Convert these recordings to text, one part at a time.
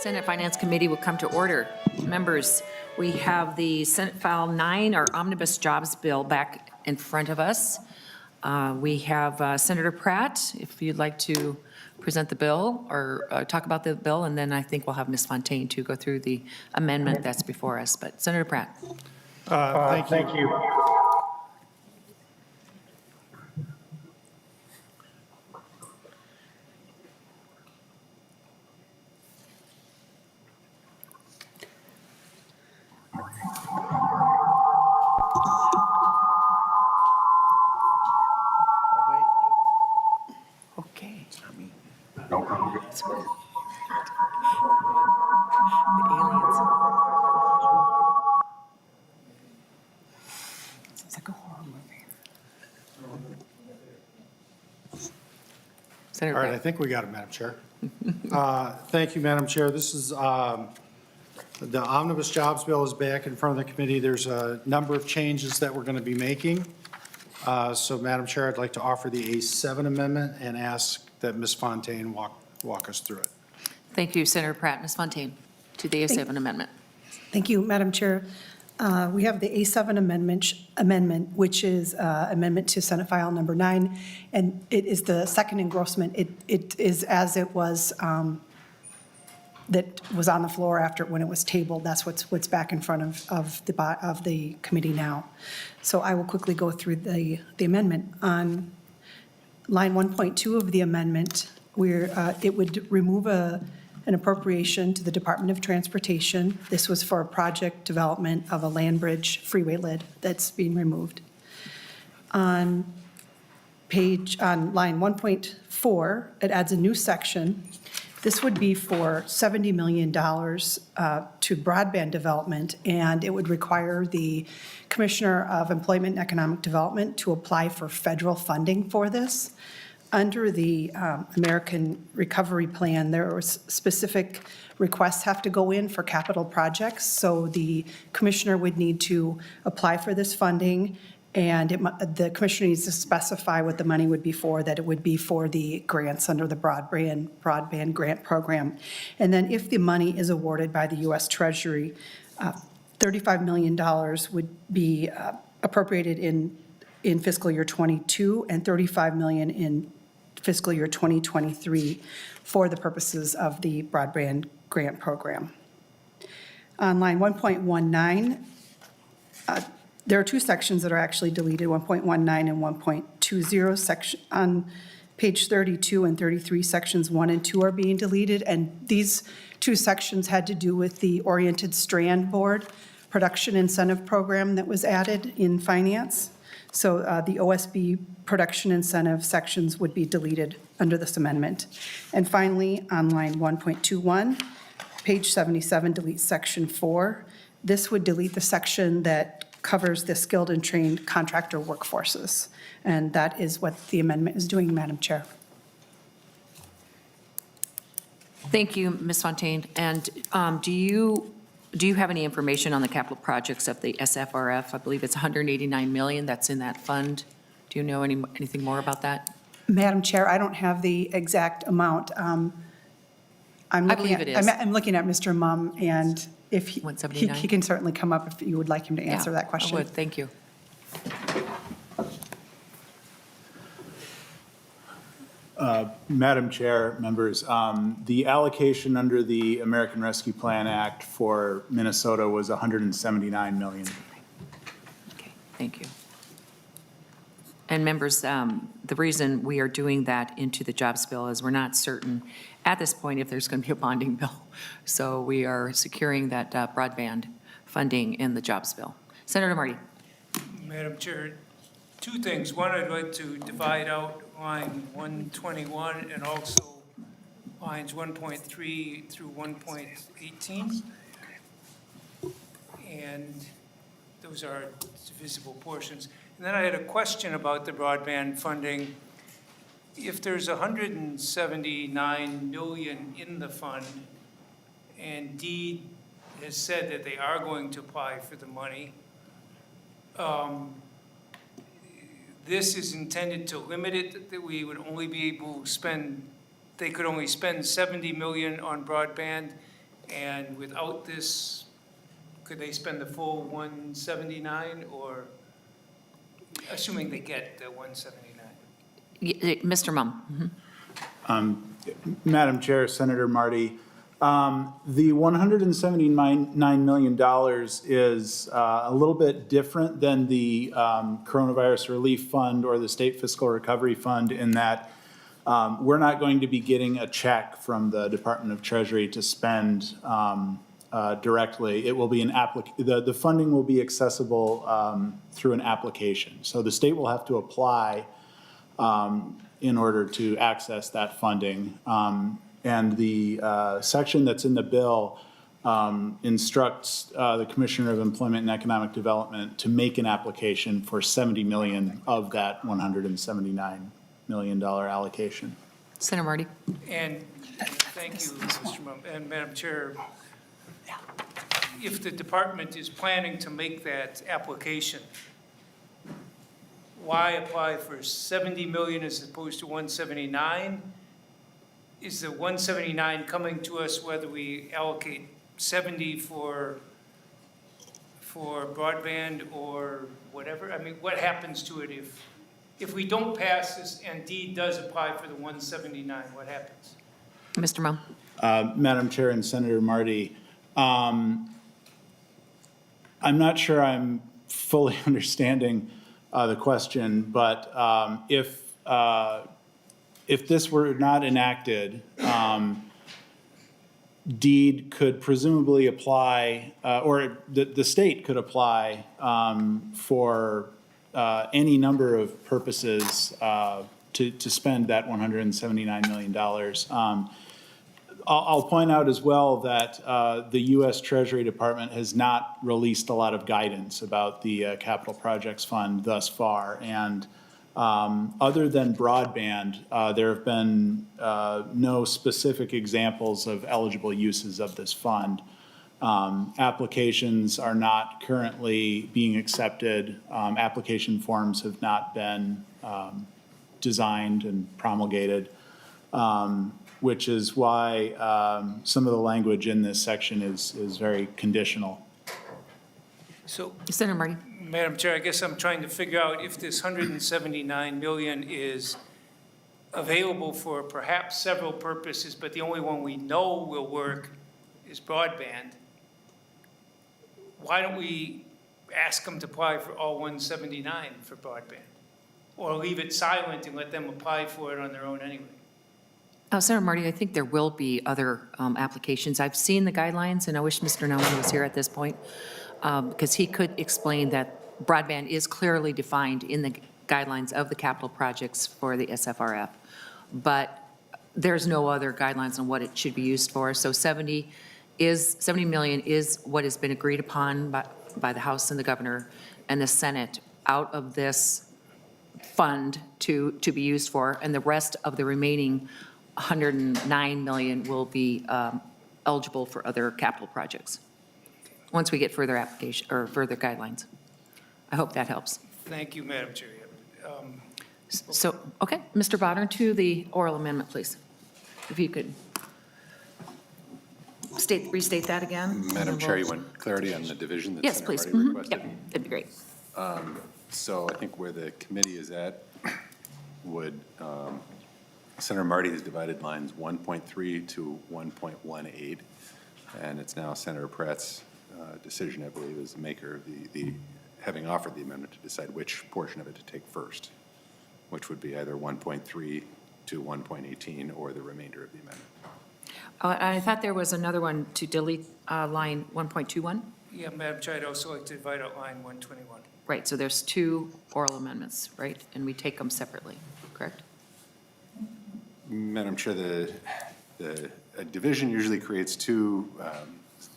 Senate Finance Committee will come to order. Members, we have the Senate File 9, our Omnibus Jobs Bill, back in front of us. We have Senator Pratt, if you'd like to present the bill or talk about the bill, and then I think we'll have Ms. Fontaine to go through the amendment that's before us. But Senator Pratt. Thank you. Okay. No problem. The aliens. Sounds like a horror movie. Senator All right, I Pratt. think we got it, Madam Chair. Thank you, Madam Chair. This is, the Omnibus Jobs Bill is back in front of the committee. There's a number of changes that we're going to be making. So, Madam Chair, I'd like to offer the A7 amendment and ask that Ms. Fontaine walk us through it. Thank you, Senator Pratt. Ms. Fontaine, to the A7 amendment. Thank you, Madam Chair. We have the A7 amendment, which is amendment to Senate File Number 9, and it is the second engrossment. It is as it was, that was on the floor after, when it was tabled. That's what's back in front of the committee now. So I will quickly go through the amendment. On line 1.2 of the amendment, where it would remove an appropriation to the Department of Transportation. This was for a project development of a land bridge freeway lid that's being removed. On line 1.4, it adds a new section. This would be for $70 million to broadband development, and it would require the Commissioner of Employment and Economic Development to apply for federal funding for this. Under the American Recovery Plan, there was specific requests have to go in for capital projects. So the commissioner would need to apply for this funding, and the commissioner needs to specify what the money would be for, that it would be for the grants under the broadband grant program. And then if the money is awarded by the U.S. Treasury, $35 million would be appropriated in fiscal year 22 and $35 million in fiscal year 2023 for the purposes of the broadband grant program. On line 1.19, there are two sections that are actually deleted, 1.19 and 1.20. Section on page 32 and 33, sections 1 and 2 are being deleted, and these two sections had to do with the Oriented Strand Board production incentive program that was added in finance. So the OSB production incentive sections would be deleted under this amendment. And finally, on line 1.21, page 77 deletes section 4. This would delete the section that covers the skilled and trained contractor workforces. And that is what the amendment is doing, Madam Chair. Thank you, Ms. Fontaine. And do you have any information on the capital projects of the SFRF? I believe it's $189 million that's in that fund. Do you know anything more about that? Madam Chair, I don't have the exact amount. I believe it is. I'm looking at Mr. Mumm, and if he 179? he can certainly come up if you would like him to answer that question. I would, thank you. Madam Chair, members, the allocation under the American Rescue Plan Act for Minnesota was $179 million. Okay, thank you. And members, the reason we are doing that into the jobs bill is we're not certain at this point if there's going to be a bonding bill. So we are securing that broadband funding in the jobs bill. Senator Marty. Madam Chair, two things. One, I'd like to divide out line 121 and also lines 1.3 through 1.18. And those are divisible portions. And then I had a question about the broadband funding. If there's $179 million in the fund, and DEED has said that they are going to apply for the money, this is intended to limit it, that we would only be able to spend, they could only spend $70 million on broadband And without this, could they spend the full 179, or assuming they get the 179? Mr. Mum? Madam Chair, Senator Marty, the $179 million is a little bit different than the Coronavirus Relief Fund or the State Fiscal Recovery Fund in that we're not going to be getting a check from the Department of Treasury to spend directly. It will be the funding will be accessible through an application. So the state will have to apply in order to access that funding. And the section that's in the bill instructs the Commissioner of Employment and Economic Development to make an application for $70 million of that $179 million allocation. Senator Marty? And thank you, Mr. Mum. And Madam Chair, if the department is planning to make that application, why apply for 70 million as opposed to 179? Is the 179 coming to us whether we allocate 70 for broadband or whatever? I mean, what happens to it if we don't pass this and D does apply for the 179, what happens? Mr. Mum? Madam Chair and Senator Marty, I'm not sure I'm fully understanding the question, but if this were not enacted, DEED could presumably apply, or the state could apply for any number of purposes to spend that $179 million. I'll point out as well that the U.S. Treasury Department has not released a lot of guidance about the Capital Projects Fund thus far. And other than broadband, there have been no specific examples of eligible uses of this fund. Applications are not currently being accepted. Application forms have not been designed and promulgated. Which is why some of the language in this section is very conditional. So, Senator Marty? Madam Chair, I guess I'm trying to figure out if this 179 million is available for perhaps several purposes, but the only one we know will work is broadband. Why don't we ask them to apply for all 179 for broadband? Or leave it silent and let them apply for it on their own anyway? Senator Marty, I think there will be other applications. I've seen the guidelines, and I wish Mr. Nolan was here at this point, because he could explain that broadband is clearly defined in the guidelines of the capital projects for the SFRF. But there's no other guidelines on what it should be used for. So 70 million is what has been agreed upon by the House and the Governor and the Senate out of this fund to be used for, and the rest of the remaining 109 million will be eligible for other capital projects once we get further application or further guidelines. I hope that helps. Thank you, Madam Chair. So, okay, Mr. Bodnar, to the oral amendment, please. If you could restate that again. Madam Chair, you want clarity on the division that Yes, Senator please. Marty requested? Yep, that'd be great. So I think where the committee is at would, Senator Marty has divided lines 1.3 to 1.18, and it's now Senator Pratt's decision, I believe, as the maker of the having offered the amendment to decide which portion of it to take first, which would be either 1.3 to 1.18 or the remainder of the amendment. I thought there was another one to delete line 1.21. Yeah, Madam Chair, I'd also like to divide out line 121. Right, so there's two oral amendments, right? And we take them separately, correct? Madam Chair, a division usually creates two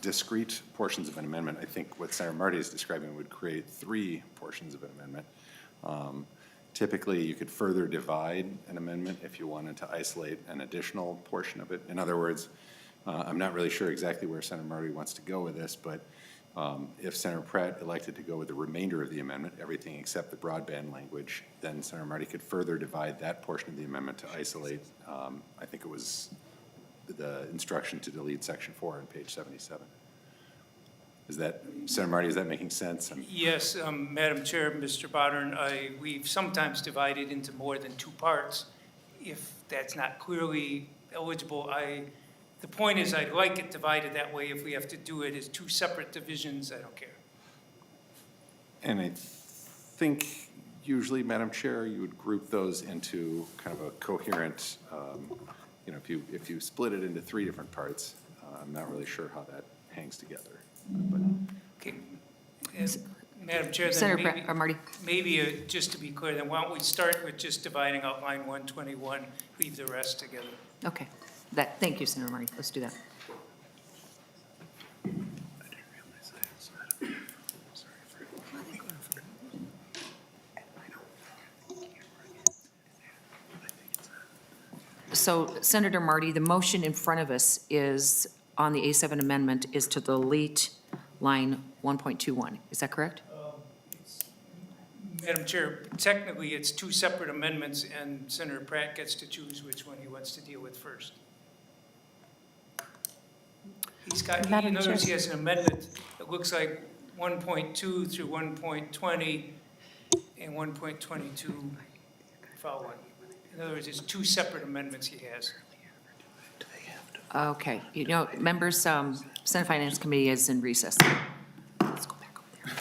discrete portions of an amendment. I think what Senator Marty is describing would create three portions of an amendment. Typically, you could further divide an amendment if you wanted to isolate an additional portion of it. In other words, I'm not really sure exactly where Senator Marty wants to go with this, but if Senator Pratt elected to go with the remainder of the amendment, everything except the broadband language, then Senator Marty could further divide that portion of the amendment to isolate, I think it was the instruction to delete section 4 on page 77. Is that, Senator Marty, is that making sense? Yes, Madam Chair, Mr. Bodnar, we've sometimes divided into more than two parts. If that's not clearly eligible, the point is I'd like it divided that way. If we have to do it as two separate divisions, I don't care. And I think usually, Madam Chair, you would group those into kind of a coherent, you know, if you split it into 3 different parts, I'm not really sure how that hangs together. But Okay. And Madam Chair, then Senator maybe, Pratt, or Marty? maybe just to be clear, then why don't we start with just dividing out line 121, leave the rest together. Okay, thank you, Senator Marty. Let's do that. So Senator Marty, the motion in front of us is, on the A7 amendment, is to delete line 1.21. Is that correct? Madam Chair, technically, it's two separate amendments, and Senator Pratt gets to choose which one he wants to deal with first. He's got, he Madam knows he Chair. has an amendment that looks like 1.2 through 1.20 and 1.22 following. In other words, it's two separate amendments he has. Okay, you know, members, Senate Finance Committee is in recess. Let's go back over there.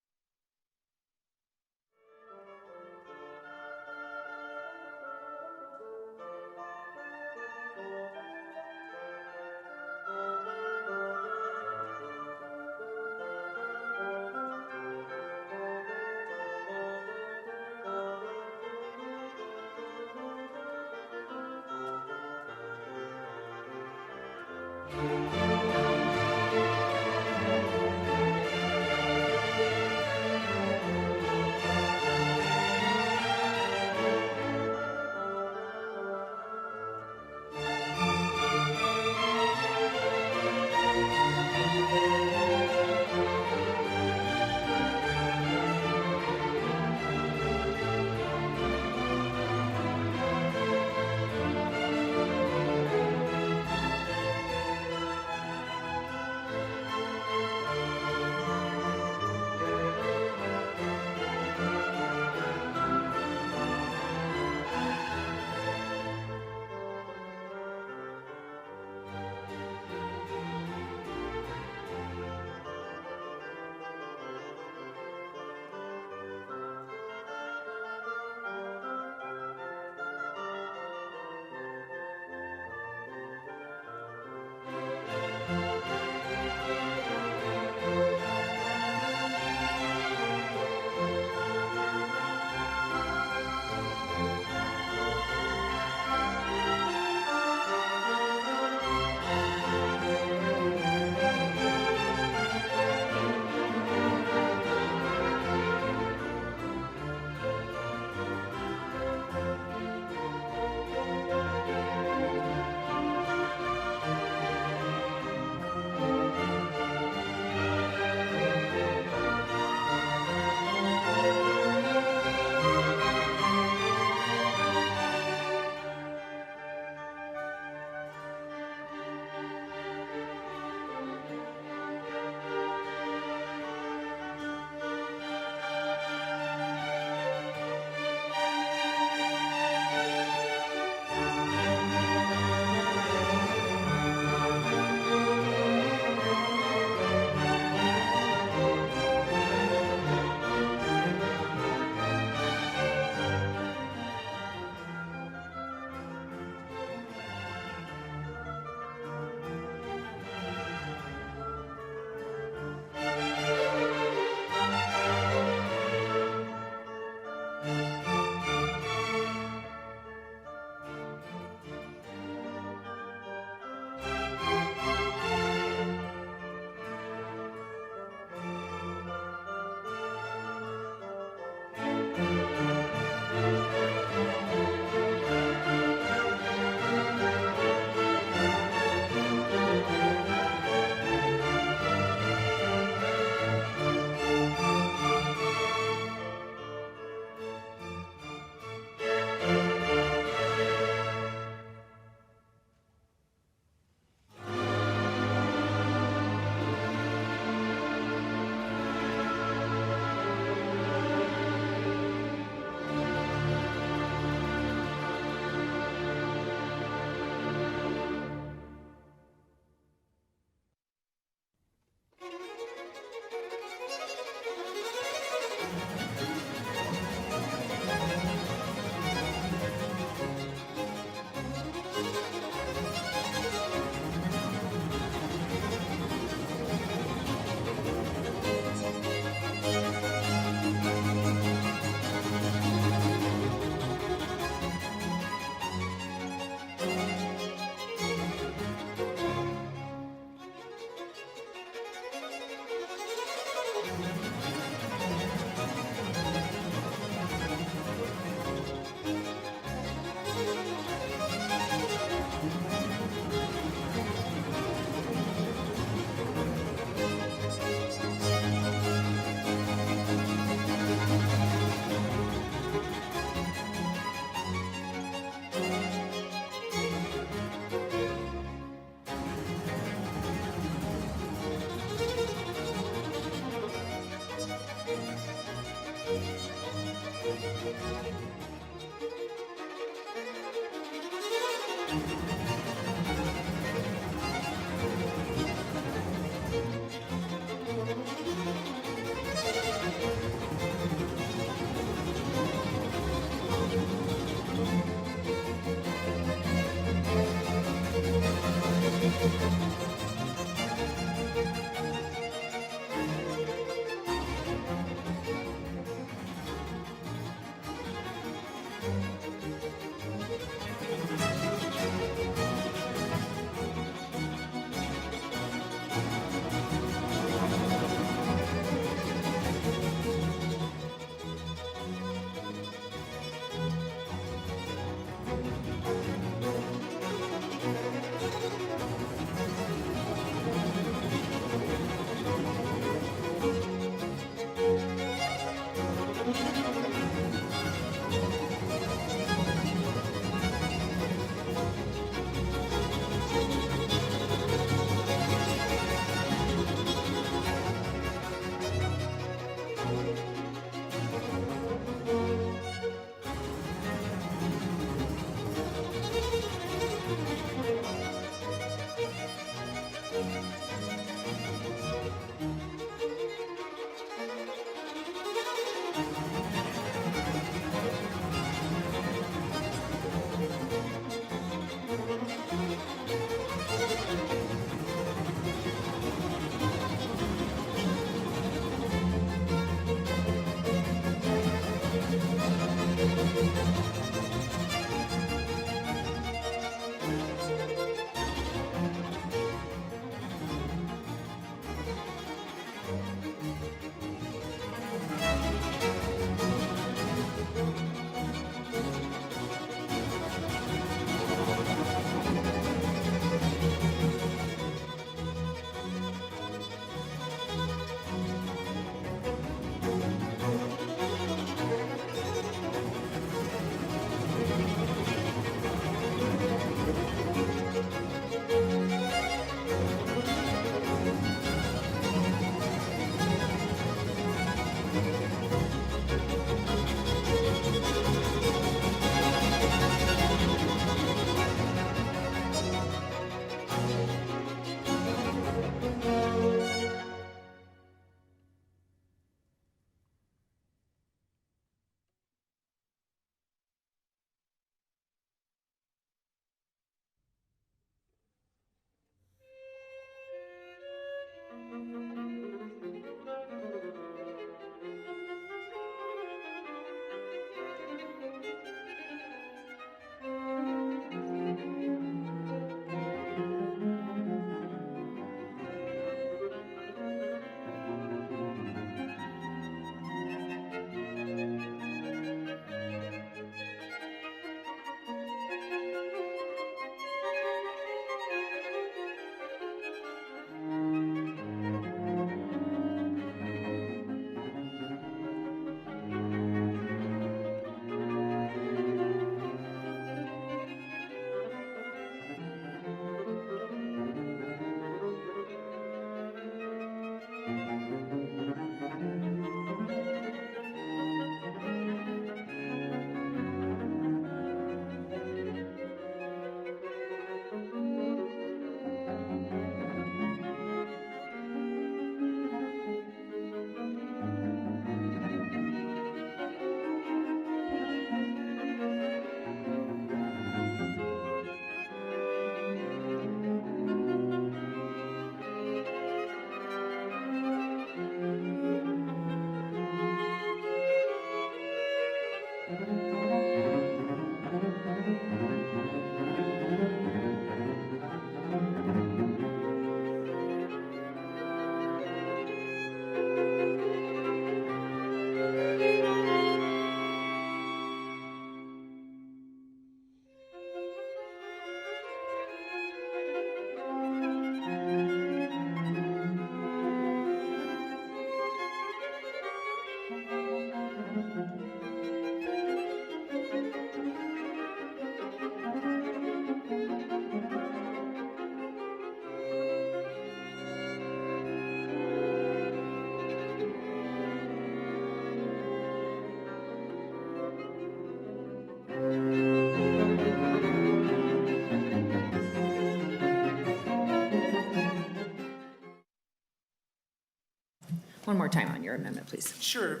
One more time on your amendment, please. Sure.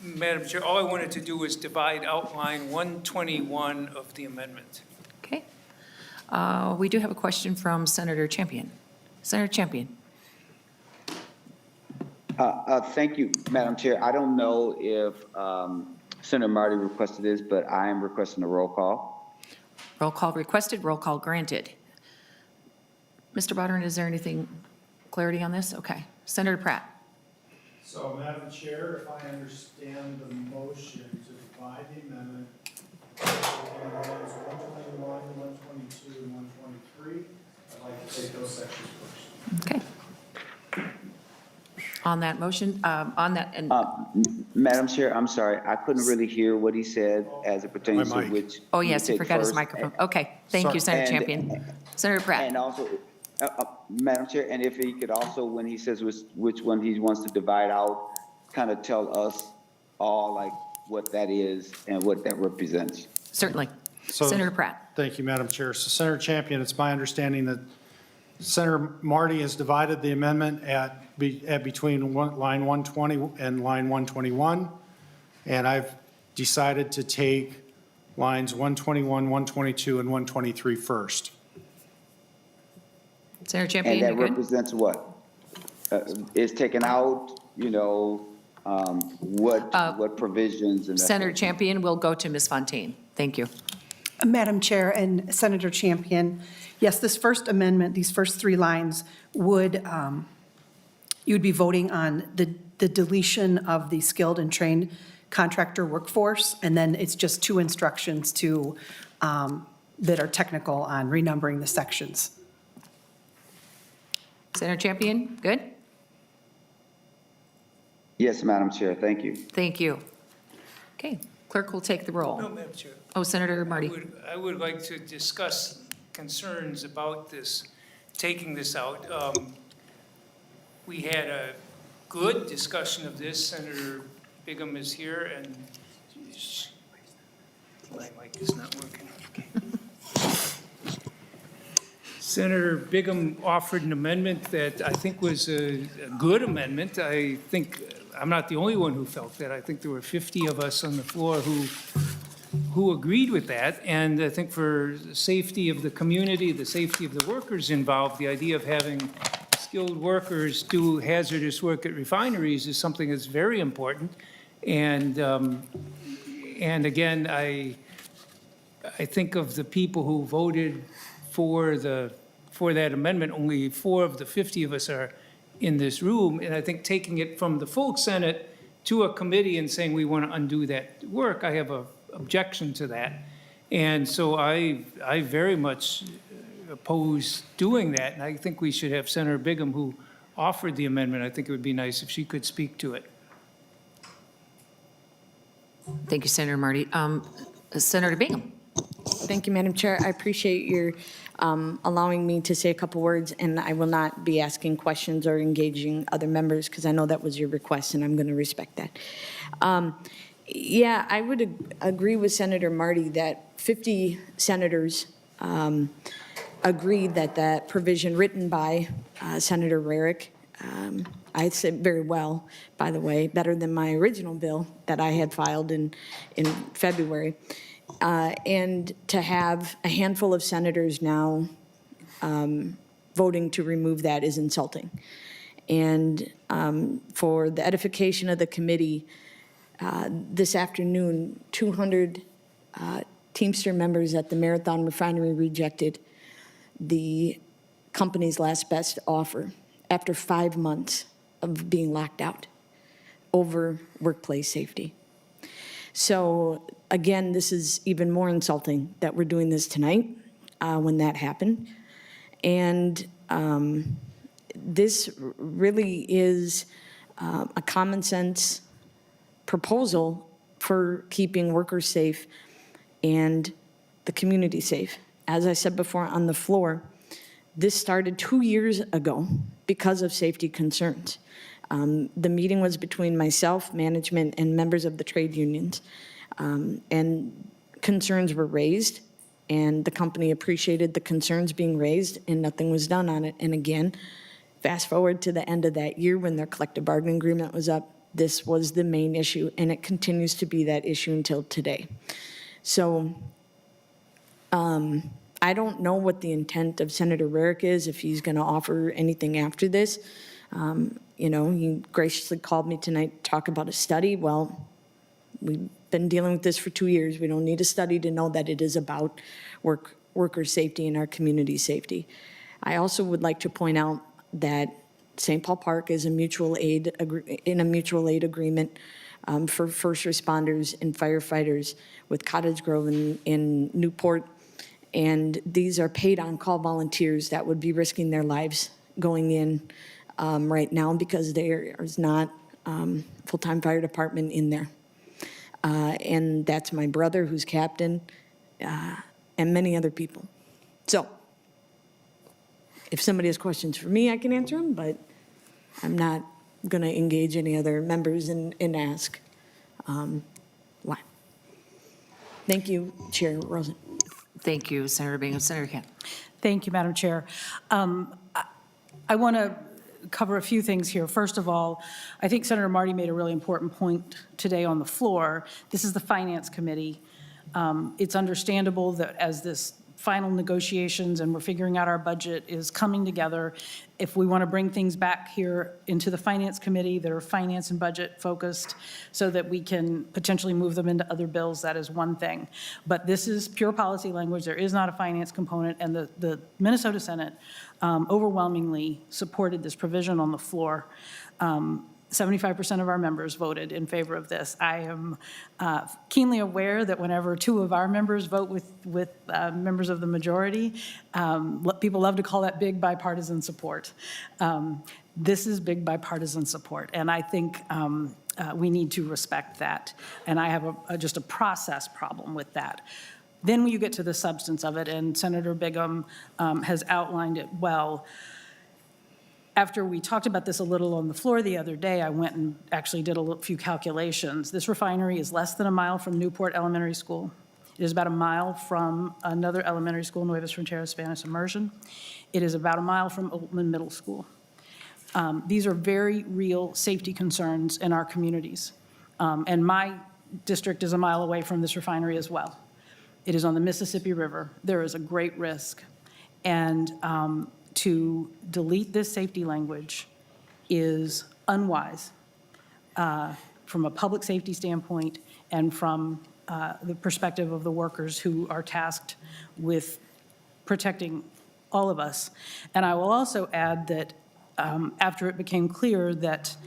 Madam Chair, all I wanted to do was divide outline 121 of the amendment. Okay. We do have a question from Senator Champion. Senator Champion. Thank you, Madam Chair. I don't know if Senator Marty requested this, but I am requesting a roll call. Roll call requested, roll call granted. Mr. Bodnar, is there anything, clarity on this? Okay. Senator Pratt. So, Madam Chair, if I understand the motion to divide the amendment, taking lines 121, 122, and 123, I'd like to take those sections first. Okay. On that motion, on that, and, Madam Chair, I'm sorry, I couldn't really hear what he said as it pertains to My mic. which. oh, you yes, he take forgot his first. microphone. Okay, thank you, Senator And- Champion. Senator Pratt. And also, Madam Chair, and if he could also, when he says which one he wants to divide out, kind of tell us all like what that is and what that represents. Certainly. So- Senator Pratt. Thank you, Madam Chair. So Senator Champion, it's my understanding that Senator Marty has divided the amendment at between line 120 and line 121, and I've decided to take lines 121, 122, and 123 first. Senator And Champion, that you good? represents what? Is taken out, what provisions and. that Senator sort of thing. Champion will go to Ms. Fontaine. Thank you. Madam Chair and Senator Champion, yes, this first amendment, these first three lines would, you'd be voting on the deletion of the skilled and trained contractor workforce, and then it's just two instructions to, that are technical on renumbering the sections. Senator Champion, good? Yes, Madam Chair, thank you. Thank you. Okay, clerk will take the No, roll. Madam Chair. Oh, Senator Marty. I would like to discuss concerns about this, taking this out. We had a good discussion of this. Senator Bigham is here, and my mic is not working. Senator Bigham offered an amendment that I think was a good amendment. I think, I'm not the only one who felt that. I think there were 50 of us on the floor who agreed with that. And I think for the safety of the community, the safety of the workers involved, the idea of having skilled workers do hazardous work at refineries is something that's very important. And again, I think of the people who voted for that amendment, only 4 of the 50 of us are in this room. And I think taking it from the full Senate to a committee and saying we want to undo that work, I have a objection to that. And so I very much oppose doing that. And I think we should have Senator Bigham, who offered the amendment. I think it would be nice if she could speak to it. Thank you, Senator Marty. Senator Bingham. Thank you, Madam Chair. I appreciate your allowing me to say a couple words, and I will not be asking questions or engaging other members because I know that was your request, and I'm going to respect that. Yeah, I would agree with Senator Marty that 50 senators agreed that that provision written by Senator Rarick, I said very well, by the way, better than my original bill that I had filed in February. And to have a handful of senators now voting to remove that is insulting. And for the edification of the committee, this afternoon, 200 Teamster members at the Marathon Refinery rejected the company's last best offer after 5 months of being locked out over workplace safety. So again, this is even more insulting that we're doing this tonight when that happened. And this really is a common sense proposal for keeping workers safe and the community safe. As I said before on the floor, this started 2 years ago because of safety concerns. The meeting was between myself, management, and members of the trade unions. And concerns were raised, and the company appreciated the concerns being raised, and nothing was done on it. And again, Fast forward to the end of that year when their collective bargaining agreement was up, this was the main issue, and it continues to be that issue until today. So I don't know what the intent of Senator Rarick is, if he's going to offer anything after this. You know, he graciously called me tonight to talk about a study. Well, we've been dealing with this for 2 years. We don't need a study to know that it is about worker safety and our community safety. I also would like to point out that St. Paul Park is in a mutual aid agreement for first responders and firefighters with Cottage Grove in Newport. And these are paid on-call volunteers that would be risking their lives going in right now because there is not full-time fire department in there. And that's my brother who's captain and many other people. So if somebody has questions for me, I can answer them, but I'm not going to engage any other members and ask why. Thank you, Chair Rosen. Thank you, Senator Bingham. Senator Kent. Thank you, Madam Chair. I want to cover a few things here. First of all, I think Senator Marty made a really important point today on the floor. This is the Finance Committee. It's understandable that as this final negotiations and we're figuring out our budget is coming together, if we want to bring things back here into the Finance Committee that are finance and budget focused so that we can potentially move them into other bills, that is one thing. But this is pure policy language. There is not a finance component, and the Minnesota Senate overwhelmingly supported this provision on the floor. 75% of our members voted in favor of this. I am keenly aware that whenever 2 of our members vote with members of the majority, people love to call that big bipartisan support. This is big bipartisan support, and I think we need to respect that. And I have just a process problem with that. Then when you get to the substance of it, and Senator Bingham has outlined it well, after we talked about this a little on the floor the other day, I went and actually did a few calculations. This refinery is less than a mile from Newport Elementary School. It is about a mile from another elementary school, Nuevas Fronteras Spanish Immersion. It is about a mile from Oatman Middle School. These are very real safety concerns in our communities. And my district is a mile away from this refinery as well. It is on the Mississippi River. There is a great risk. And to delete this safety language is unwise from a public safety standpoint and from the perspective of the workers who are tasked with protecting all of us. And I will also add that after it became clear that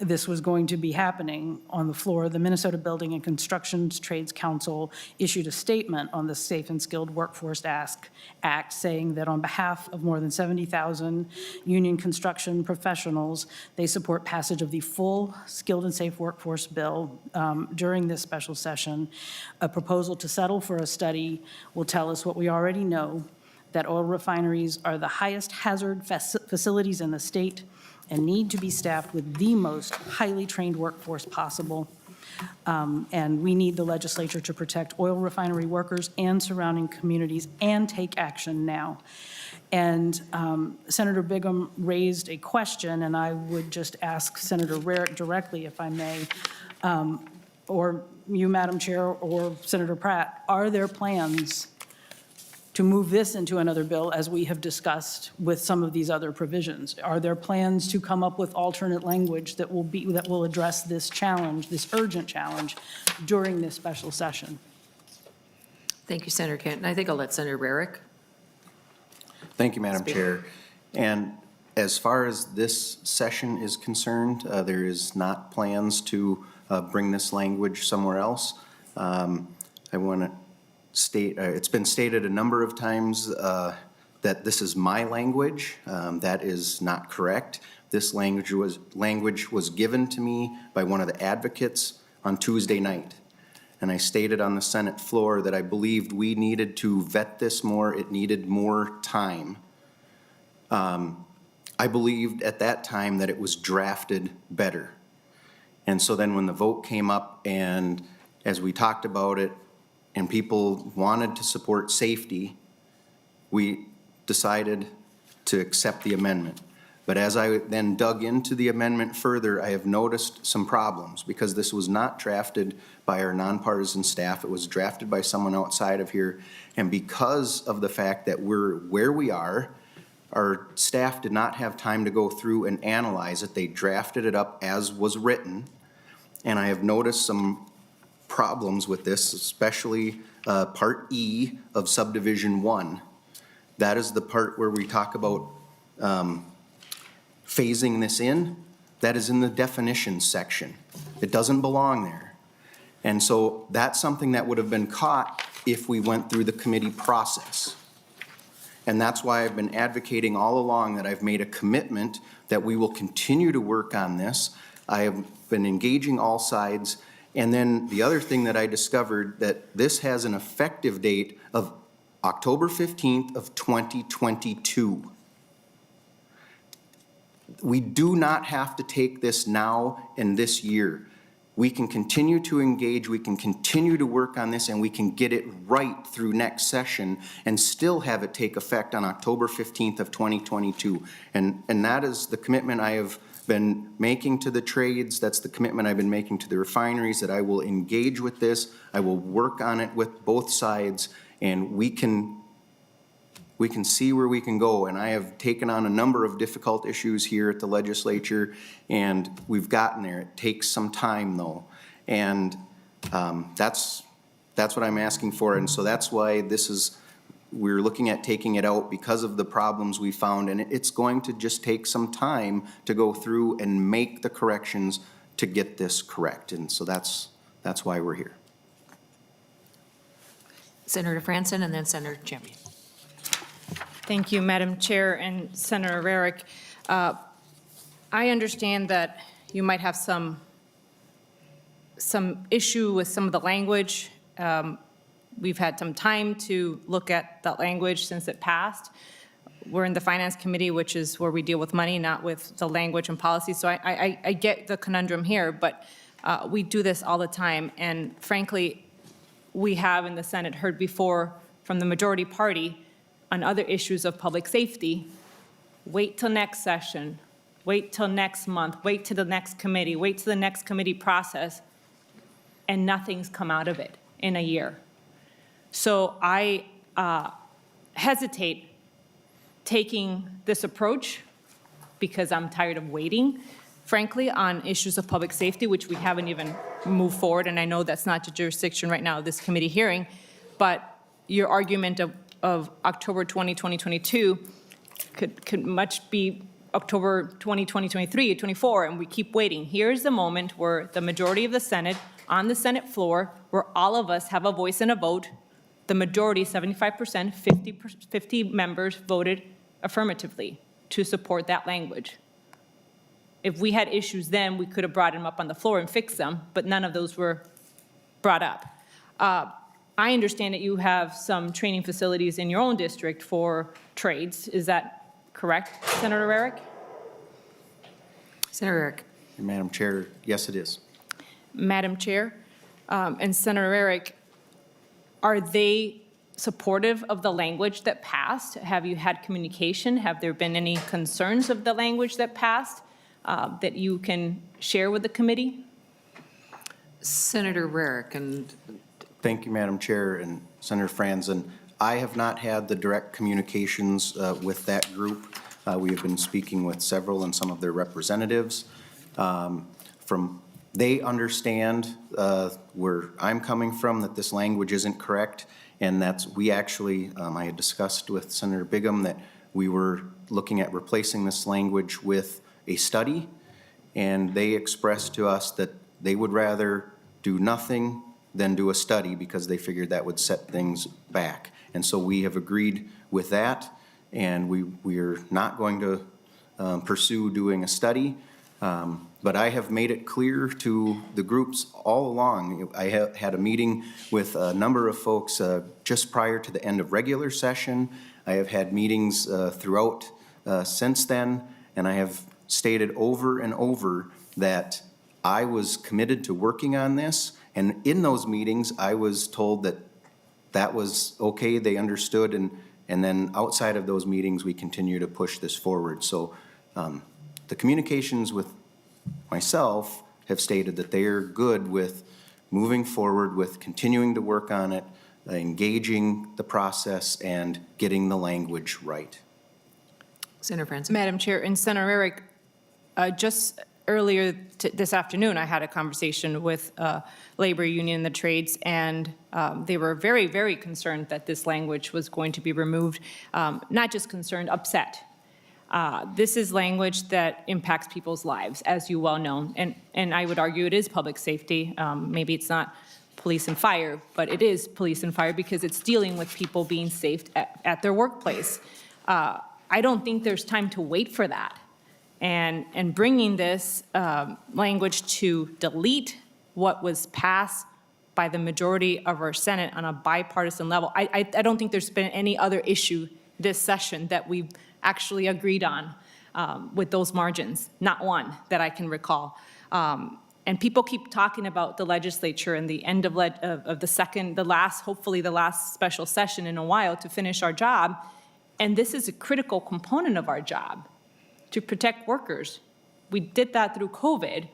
this was going to be happening on the floor, the Minnesota Building and Construction Trades Council issued a statement on the Safe and Skilled Workforce Act saying that on behalf of more than 70,000 union construction professionals, they support passage of the full Skilled and Safe Workforce Bill during this special session. A proposal to settle for a study will tell us what we already know, that oil refineries are the highest hazard facilities in the state and need to be staffed with the most highly trained workforce possible. And we need the legislature to protect oil refinery workers and surrounding communities and take action now. And Senator Bingham raised a question, and I would just ask Senator Rarick directly, if I may, or you, Madam Chair, or Senator Pratt, are there plans to move this into another bill, as we have discussed with some of these other provisions? Are there plans to come up with alternate language that will address this challenge, this urgent challenge, during this special session? Thank you, Senator Kent. And I think I'll let Senator Rarick. Thank you, Madam Chair. And as far as this session is concerned, there is not plans to bring this language somewhere else. I want to state, it's been stated a number of times that this is my language. That is not correct. This language was given to me by one of the advocates on Tuesday night. And I stated on the Senate floor that I believed we needed to vet this more. It needed more time. I believed at that time that it was drafted better. And so then when the vote came up and as we talked about it, and people wanted to support safety, we decided to accept the amendment. But as I then dug into the amendment further, I have noticed some problems because this was not drafted by our nonpartisan staff. It was drafted by someone outside of here. And because of the fact that we're where we are, our staff did not have time to go through and analyze it. They drafted it up as was written. And I have noticed some problems with this, especially Part E of Subdivision 1. That is the part where we talk about phasing this in. That is in the definitions section. It doesn't belong there. And so that's something that would have been caught if we went through the committee process. And that's why I've been advocating all along that I've made a commitment that we will continue to work on this. I have been engaging all sides. And then the other thing that I discovered, that this has an effective date of October 15th of 2022. We do not have to take this now and this year. We can continue to engage, we can continue to work on this, and we can get it right through next session and still have it take effect on October 15th of 2022. And that is the commitment I have been making to the trades. That's the commitment I've been making to the refineries, that I will engage with this. I will work on it with both sides, and we can see where we can go. And I have taken on a number of difficult issues here at the legislature, and we've gotten there. It takes some time, though. And that's what I'm asking for. And so that's why we're looking at taking it out, because of the problems we found. And it's going to just take some time to go through and make the corrections to get this correct. And so that's why we're here. Senator Franson and then Senator Champion. Thank you, Madam Chair and Senator Rarick. I understand that you might have some issue with some of the language. We've had some time to look at that language since it passed. We're in the Finance Committee, which is where we deal with money, not with the language and policy. So I get the conundrum here, but we do this all the time. And frankly, we have in the Senate heard before from the majority party on other issues of public safety. Wait till next session, wait till next month, wait till the next committee, wait till the next committee process, and nothing's come out of it in a year. So I hesitate taking this approach because I'm tired of waiting, frankly, on issues of public safety, which we haven't even moved forward. And I know that's not your jurisdiction right now, this committee hearing, but your argument of October 20, 2022 could much be October 20, 2023, 24, and we keep waiting. Here's the moment where the majority of the Senate, on the Senate floor, where all of us have a voice and a vote, the majority, 75%, 50 members voted affirmatively to support that language. If we had issues then, we could have brought them up on the floor and fixed them, but none of those were brought up. I understand that you have some training facilities in your own district for trades. Is that correct, Senator Rarick? Senator Rarick. Madam Chair, yes, it is. Madam Chair, and Senator Rarick, are they supportive of the language that passed? Have you had communication? Have there been any concerns of the language that passed that you can share with the committee? Senator Rarick, and Thank you, Madam Chair and Senator Franzen. I have not had the direct communications with that group. We have been speaking with several and some of their representatives. They understand where I'm coming from, that this language isn't correct, and we actually, I had discussed with Senator Bigham that we were looking at replacing this language with a study, and they expressed to us that they would rather do nothing than do a study because they figured that would set things back. And so we have agreed with that, and we are not going to pursue doing a study. But I have made it clear to the groups all along. I have had a meeting with a number of folks just prior to the end of regular session. I have had meetings throughout since then, and I have stated over and over that I was committed to working on this. And in those meetings, I was told that that was okay, they understood, And then outside of those meetings, we continue to push this forward. So the communications with myself have stated that they are good with moving forward, with continuing to work on it, engaging the process, and getting the language right. Senator Francis. Madam Chair, and Senator Eric, just earlier this afternoon, I had a conversation with labor union in the trades, and they were very, very concerned that this language was going to be removed. Not just concerned, upset. This is language that impacts people's lives, as you well know, and I would argue it is public safety. Maybe it's not police and fire, but it is police and fire because it's dealing with people being safe at their workplace. I don't think there's time to wait for that. And bringing this language to delete what was passed by the majority of our Senate on a bipartisan level, I don't think there's been any other issue this session that we've actually agreed on with those margins, not one that I can recall. And people keep talking about the legislature and the end of hopefully the last special session in a while to finish our job. And this is a critical component of our job, to protect workers. We did that through COVID.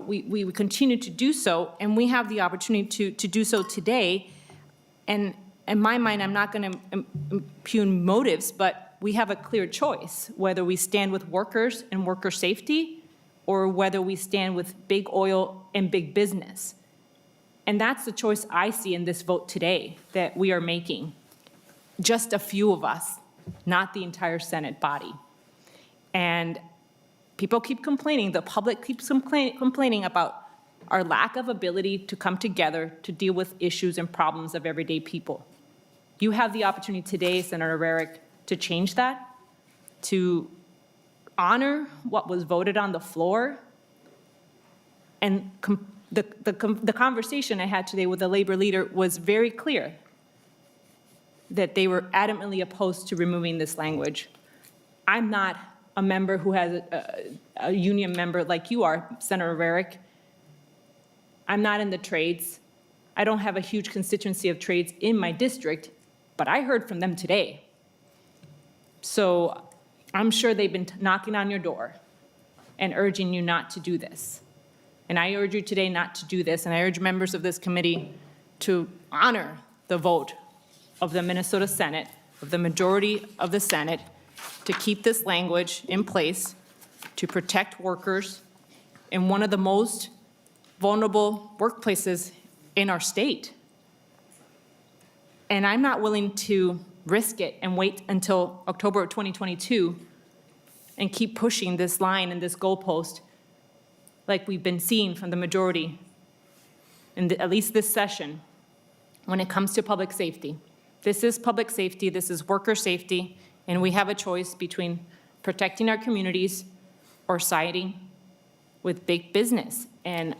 We continue to do so, and we have the opportunity to do so today. And in my mind, I'm not going to impugn motives, but we have a clear choice, whether we stand with workers and worker safety or whether we stand with big oil and big business. And that's the choice I see in this vote today that we are making. Just a few of us, not the entire Senate body. And people keep complaining, the public keeps complaining about our lack of ability to come together to deal with issues and problems of everyday people. You have the opportunity today, Senator Rarick, to change that, to honor what was voted on the floor. And the conversation I had today with the labor leader was very clear that they were adamantly opposed to removing this language. I'm not a member who has a union member like you are, Senator Rarick. I'm not in the trades. I don't have a huge constituency of trades in my district, but I heard from them today. So I'm sure they've been knocking on your door and urging you not to do this. And I urge you today not to do this, and I urge members of this committee to honor the vote of the Minnesota Senate, of the majority of the Senate, to keep this language in place to protect workers in one of the most vulnerable workplaces in our state. And I'm not willing to risk it and wait until October of 2022 and keep pushing this line and this goalpost like we've been seeing from the majority in at least this session when it comes to public safety. This is public safety, this is worker safety, and we have a choice between protecting our communities or siding with big business. And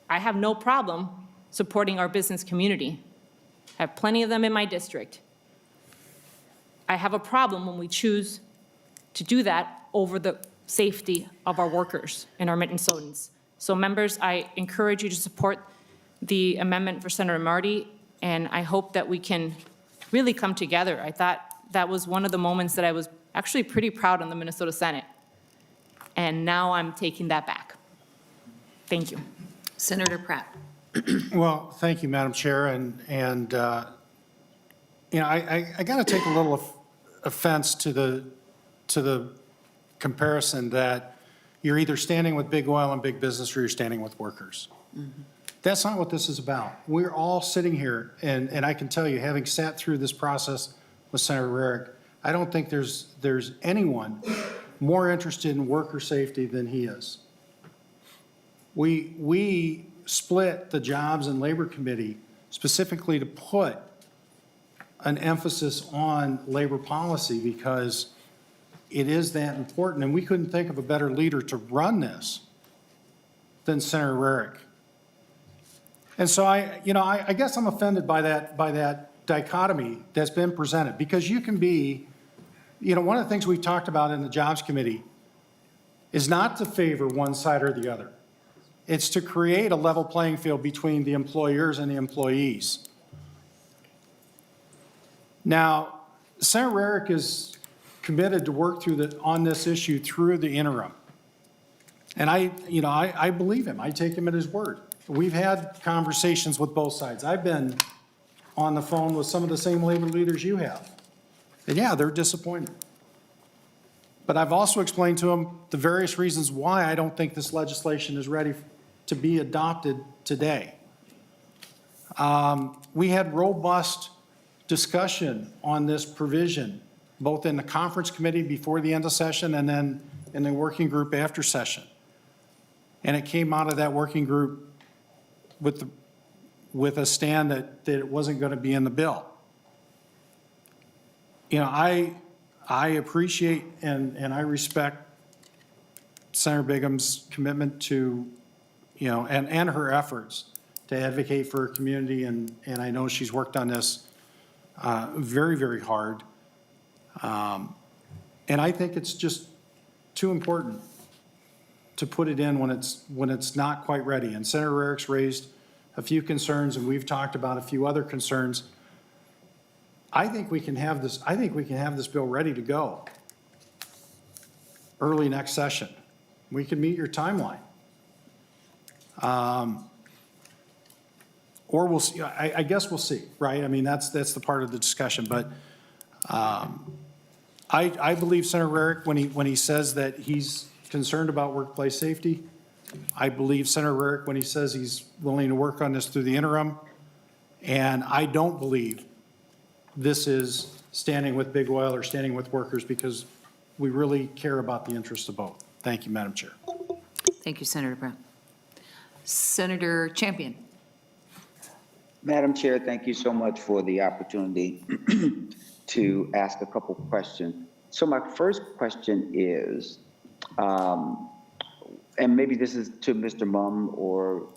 I have no problem supporting our business community. I have plenty of them in my district. I have a problem when we choose to do that over the safety of our workers and our Minnesotans. So members, I encourage you to support the amendment for Senator Marty, and I hope that we can really come together. I thought that was one of the moments that I was actually pretty proud in the Minnesota Senate. And now I'm taking that back. Thank you. Senator Pratt. Well, thank you, Madam Chair, and you know, I got to take a little offense to the comparison that you're either standing with big oil and big business or you're standing with workers. Mm-hmm. That's not what this is about. We're all sitting here, and I can tell you, having sat through this process with Senator Rarick, I don't think there's anyone more interested in worker safety than he is. We split the Jobs and Labor Committee specifically to put an emphasis on labor policy because it is that important, and we couldn't think of a better leader to run this than Senator Rarick. And so I guess I'm offended by that dichotomy that's been presented, because you can be, one of the things we've talked about in the Jobs Committee is not to favor one side or the other. It's to create a level playing field between the employers and the employees. Now, Senator Rarick is committed to work on this issue through the interim. And I believe him. I take him at his word. We've had conversations with both sides. I've been on the phone with some of the same labor leaders you have. And yeah, they're disappointed. But I've also explained to them the various reasons why I don't think this legislation is ready to be adopted today. We had robust discussion on this provision, both in the conference committee before the end of session and then in the working group after session. And it came out of that working group with a stand that it wasn't going to be in the bill. I appreciate and I respect Senator Bigham's commitment to, and her efforts to advocate for her community, and I know she's worked on this very, very hard. And I think it's just too important to put it in when it's not quite ready. And Senator Rarick's raised a few concerns, and we've talked about a few other concerns. I think we can have this bill ready to go early next session. We can meet your timeline. Or we'll see, I guess we'll see, right? I mean, that's the part of the discussion, but I believe Senator Rarick when he says that he's concerned about workplace safety. I believe Senator Rarick when he says he's willing to work on this through the interim. And I don't believe this is standing with big oil or standing with workers, because we really care about the interests of both. Thank you, Madam Chair. Thank you, Senator Brown. Senator Champion. Madam Chair, thank you so much for the opportunity to ask a couple questions. So my first question is, and maybe this is to Mr. Mumm or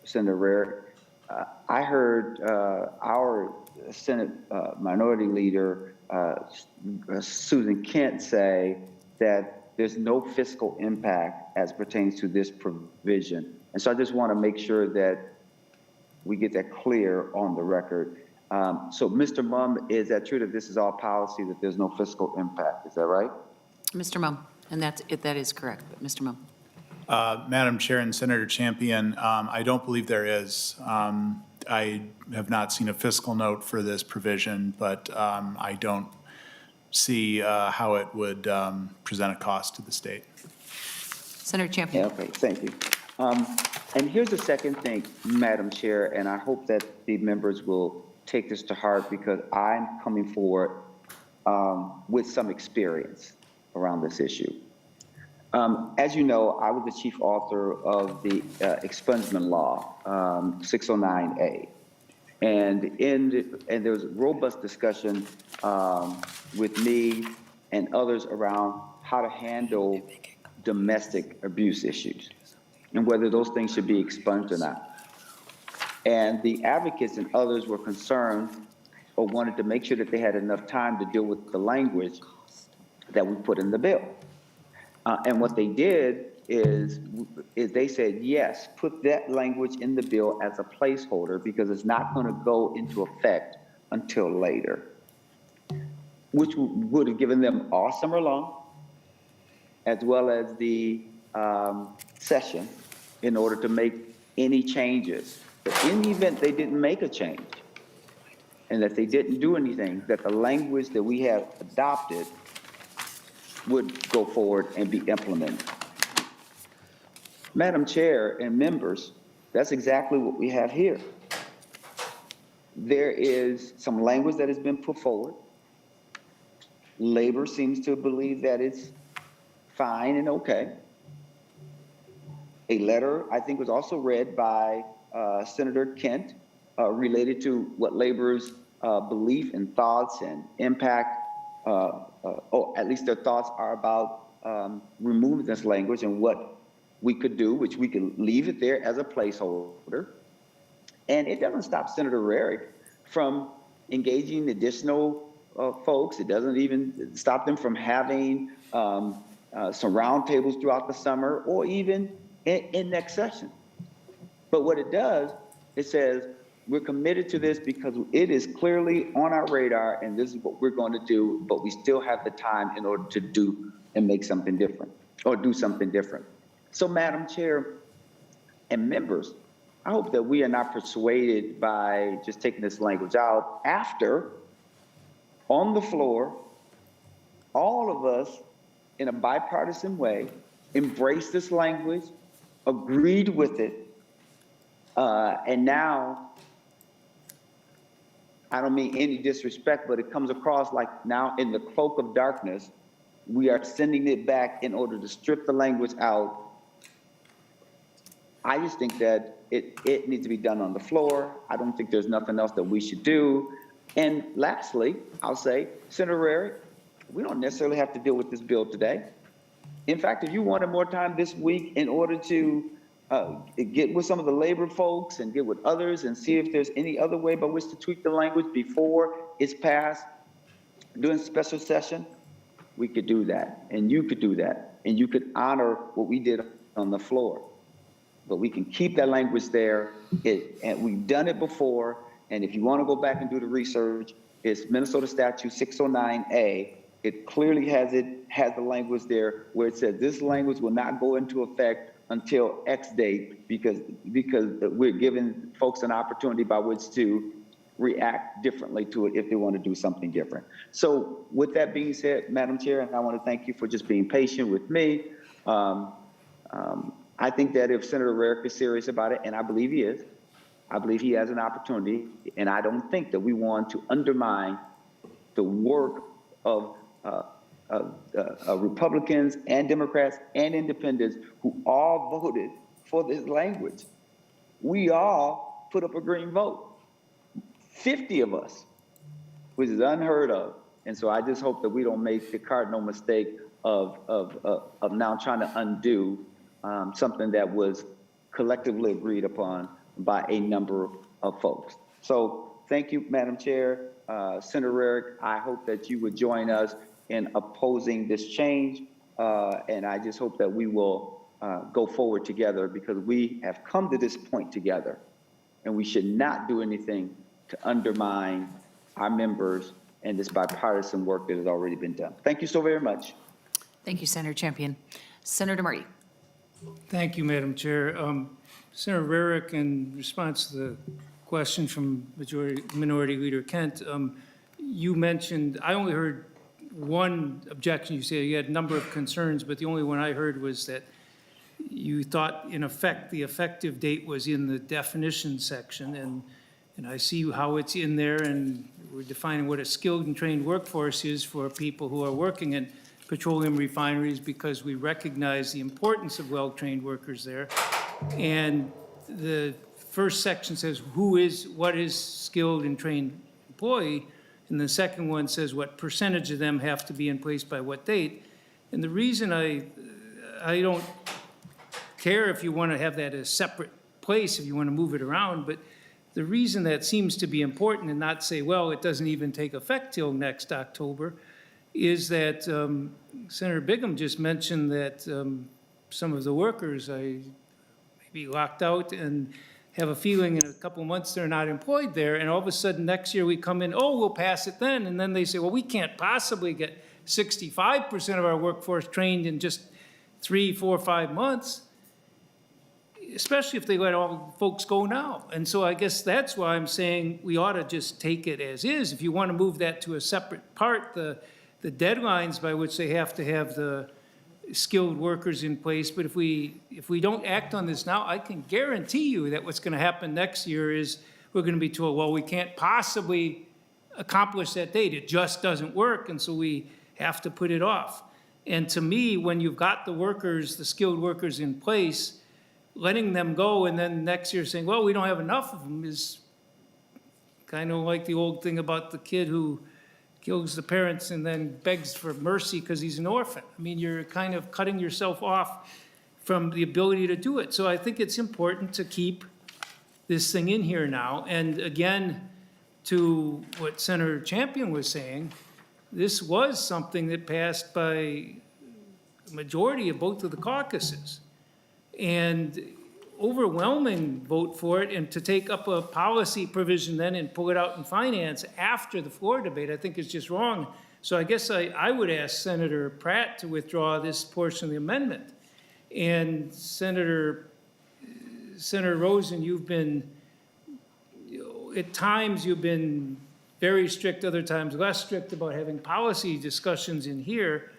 Senator Rarick. I heard our Senate Minority Leader, Susan Kent, say that there's no fiscal impact as pertains to this provision. And so I just want to make sure that we get that clear on the record. So Mr. Mumm, is that true that this is all policy, that there's no fiscal impact? Is that right? Mr. Mumm, and that is correct, but Mr. Mumm. Madam Chair and Senator Champion, I don't believe there is. I have not seen a fiscal note for this provision, but I don't see how it would present a cost to the state. Senator Champion. Yeah, okay, thank you. And here's the second thing, Madam Chair, and I hope that the members will take this to heart, because I'm coming forward with some experience around this issue. As you know, I was the chief author of the expungement law, 609A. And there was robust discussion with me and others around how to handle domestic abuse issues and whether those things should be expunged or not. And the advocates and others were concerned or wanted to make sure that they had enough time to deal with the language that we put in the bill. And what they did is they said, yes, put that language in the bill as a placeholder, because it's not going to go into effect until later, which would have given them all summer long, as well as the session, in order to make any changes. But in the event they didn't make a change and that they didn't do anything, that the language that we have adopted would go forward and be implemented. Madam Chair and members, that's exactly what we have here. There is some language that has been put forward. Labor seems to believe that it's fine and okay. A letter, I think, was also read by Senator Kent related to what labor's belief and thoughts and impact, or at least their thoughts are about removing this language and what we could do, which we can leave it there as a placeholder. And it doesn't stop Senator Rarick from engaging additional folks. It doesn't even stop them from having some roundtables throughout the summer or even in next session. But what it does, it says, We're committed to this because it is clearly on our radar, and this is what we're going to do, but we still have the time in order to do and make something different, or do something different. So, Madam Chair and members, I hope that we are not persuaded by just taking this language out after, on the floor, all of us, in a bipartisan way, embraced this language, agreed with it, and now, I don't mean any disrespect, but it comes across like now in the cloak of darkness, we are sending it back in order to strip the language out. I just think that it needs to be done on the floor. I don't think there's nothing else that we should do. And lastly, I'll say, Senator Rarick, we don't necessarily have to deal with this bill today. In fact, if you wanted more time this week in order to get with some of the labor folks and get with others and see if there's any other way by which to tweak the language before it's passed during special session, we could do that, and you could do that, and you could honor what we did on the floor. But we can keep that language there, and we've done it before, and if you want to go back and do the research, it's Minnesota Statute 609A. It clearly has the language there where it says this language will not go into effect until X date because we're giving folks an opportunity by which to react differently to it if they want to do something different. So with that being said, Madam Chair, and I want to thank you for just being patient with me. I think that if Senator Rarick is serious about it, and I believe he is, I believe he has an opportunity, and I don't think that we want to undermine the work of Republicans and Democrats and independents who all voted for this language. We all put up a green vote, 50 of us, which is unheard of. And so I just hope that we don't make the cardinal mistake of now trying to undo something that was collectively agreed upon by a number of folks. So thank you, Madam Chair. Senator Rarick, I hope that you would join us in opposing this change. And I just hope that we will go forward together because we have come to this point together and we should not do anything to undermine our members and this bipartisan work that has already been done. Thank you so very much. Thank you, Senator Champion. Senator Marty. Thank you, Madam Chair. Senator Rarick, in response to the question from Minority Leader Kent, you mentioned, I only heard one objection. You said you had a number of concerns, but the only one I heard was that you thought, in effect, the effective date was in the definition section, and I see how it's in there, and we're defining what a skilled and trained workforce is for people who are working in petroleum refineries because we recognize the importance of well-trained workers there. And the first section says what is skilled and trained employee, and the second one says what percentage of them have to be in place by what date. And the reason I don't care if you want to have that as a separate place, if you want to move it around, but the reason that seems to be important and not say, well, it doesn't even take effect till next October, is that Senator Bigham just mentioned that some of the workers may be locked out and have a feeling in a couple of months they're not employed there, and all of a sudden next year we come in, oh, we'll pass it then, and then they say, well, we can't possibly get 65% of our workforce trained in just 3, 4, 5 months, especially if they let all folks go now. And so I guess that's why I'm saying we ought to just take it as is. If you want to move that to a separate part, the deadlines by which they have to have the skilled workers in place, but if we don't act on this now, I can guarantee you that what's going to happen next year is we're going to be told, well, we can't possibly accomplish that date. It just doesn't work, and so we have to put it off. And to me, when you've got the workers, the skilled workers in place, letting them go and then next year saying, well, we don't have enough of them is kind of like the old thing about the kid who kills the parents and then begs for mercy because he's an orphan. I mean, you're kind of cutting yourself off from the ability to do it. So I think it's important to keep this thing in here now. And again, to what Senator Champion was saying, this was something that passed by a majority of both of the caucuses. And overwhelming vote for it, and to take up a policy provision then and pull it out in finance after the floor debate, I think is just wrong. So I guess I would ask Senator Pratt to withdraw this portion of the amendment. And Senator Rosen, you've been, at times you've been very strict, other times less strict about having policy discussions in here.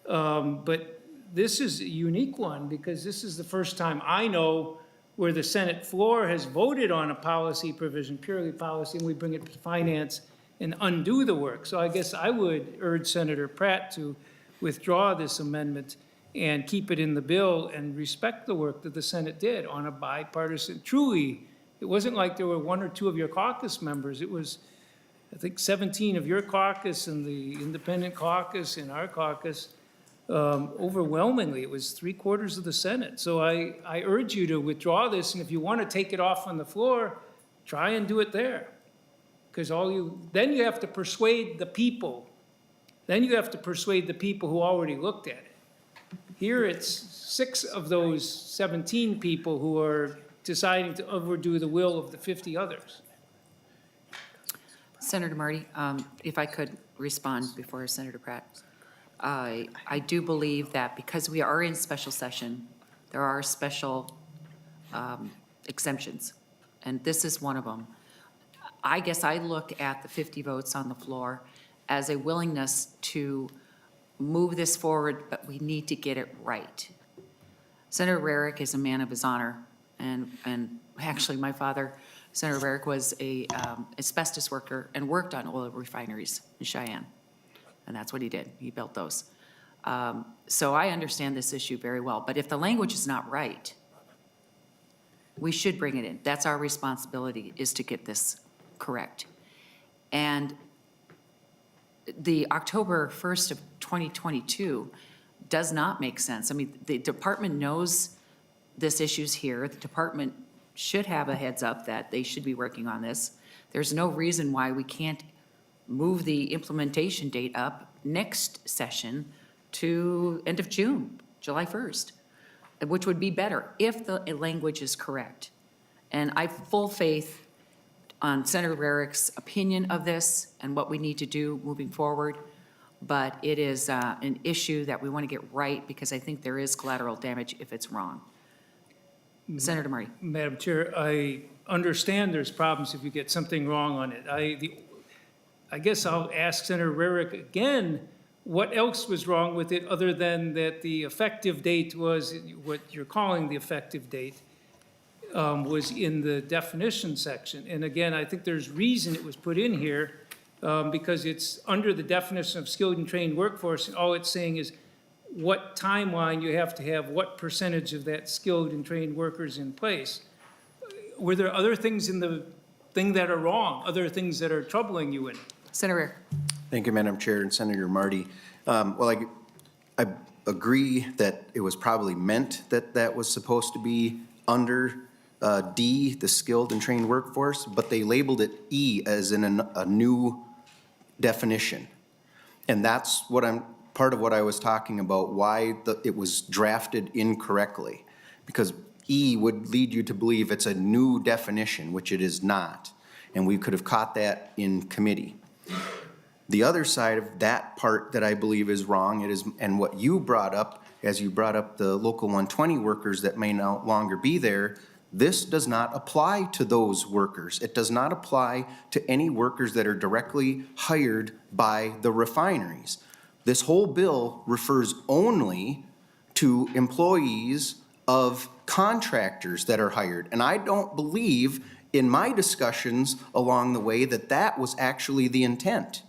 But this is a unique one because this is the first time I know where the Senate floor has voted on a policy provision, purely policy, and we bring it to finance and undo the work. So I guess I would urge Senator Pratt to withdraw this amendment and keep it in the bill and respect the work that the Senate did on a bipartisan, truly, it wasn't like there were one or two of your caucus members. It was, I think, 17 of your caucus and the independent caucus and our caucus. Overwhelmingly, it was 3/4 of the Senate. So I urge you to withdraw this, and if you want to take it off on the floor, try and do it there. Because then you have to persuade the people. Then you have to persuade the people who already looked at it. Here, it's 6 of those 17 people who are deciding to overdo the will of the 50 others. Senator Marty, if I could respond before Senator Pratt. I do believe that because we are in special session, there are special exemptions, and this is one of them. I guess I look at the 50 votes on the floor as a willingness to move this forward, but we need to get it right. Senator Rarick is a man of his honor, and actually my father, Senator Rarick, was a asbestos worker and worked on oil refineries in Cheyenne. And that's what he did. He built those. So I understand this issue very well. But if the language is not right, we should bring it in. That's our responsibility, is to get this correct. And the October 1st of 2022 does not make sense. I mean, the department knows this issue's here. The department should have a heads up that they should be working on this. There's no reason why we can't move the implementation date up next session to end of June, July 1st, which would be better if the language is correct. And I have full faith on Senator Rarick's opinion of this and what we need to do moving forward. But it is an issue that we want to get right because I think there is collateral damage if it's wrong. Senator Marty. Madam Chair, I understand there's problems if you get something wrong on it. I guess I'll ask Senator Rarick again, what else was wrong with it other than that the effective date was what you're calling the effective date was in the definition section. And again, I think there's reason it was put in here because it's under the definition of skilled and trained workforce, and all it's saying is what timeline you have to have, what percentage of that skilled and trained workers in place. Were there other things in the thing that are wrong, other things that are troubling you in it? Senator. Thank you, Madam Chair, and Senator Marty. Well, I agree that it was probably meant that that was supposed to be under D, the skilled and trained workforce, but they labeled it E as in a new definition. And that's what part of what I was talking about, why it was drafted incorrectly. Because E would lead you to believe it's a new definition, which it is not. And we could have caught that in committee. The other side of that part that I believe is wrong, and what you brought up, as you brought up the local 120 workers that may no longer be there, this does not apply to those workers. It does not apply to any workers that are directly hired by the refineries. This whole bill refers only to employees of contractors that are hired. And I don't believe in my discussions along the way that that was actually the intent.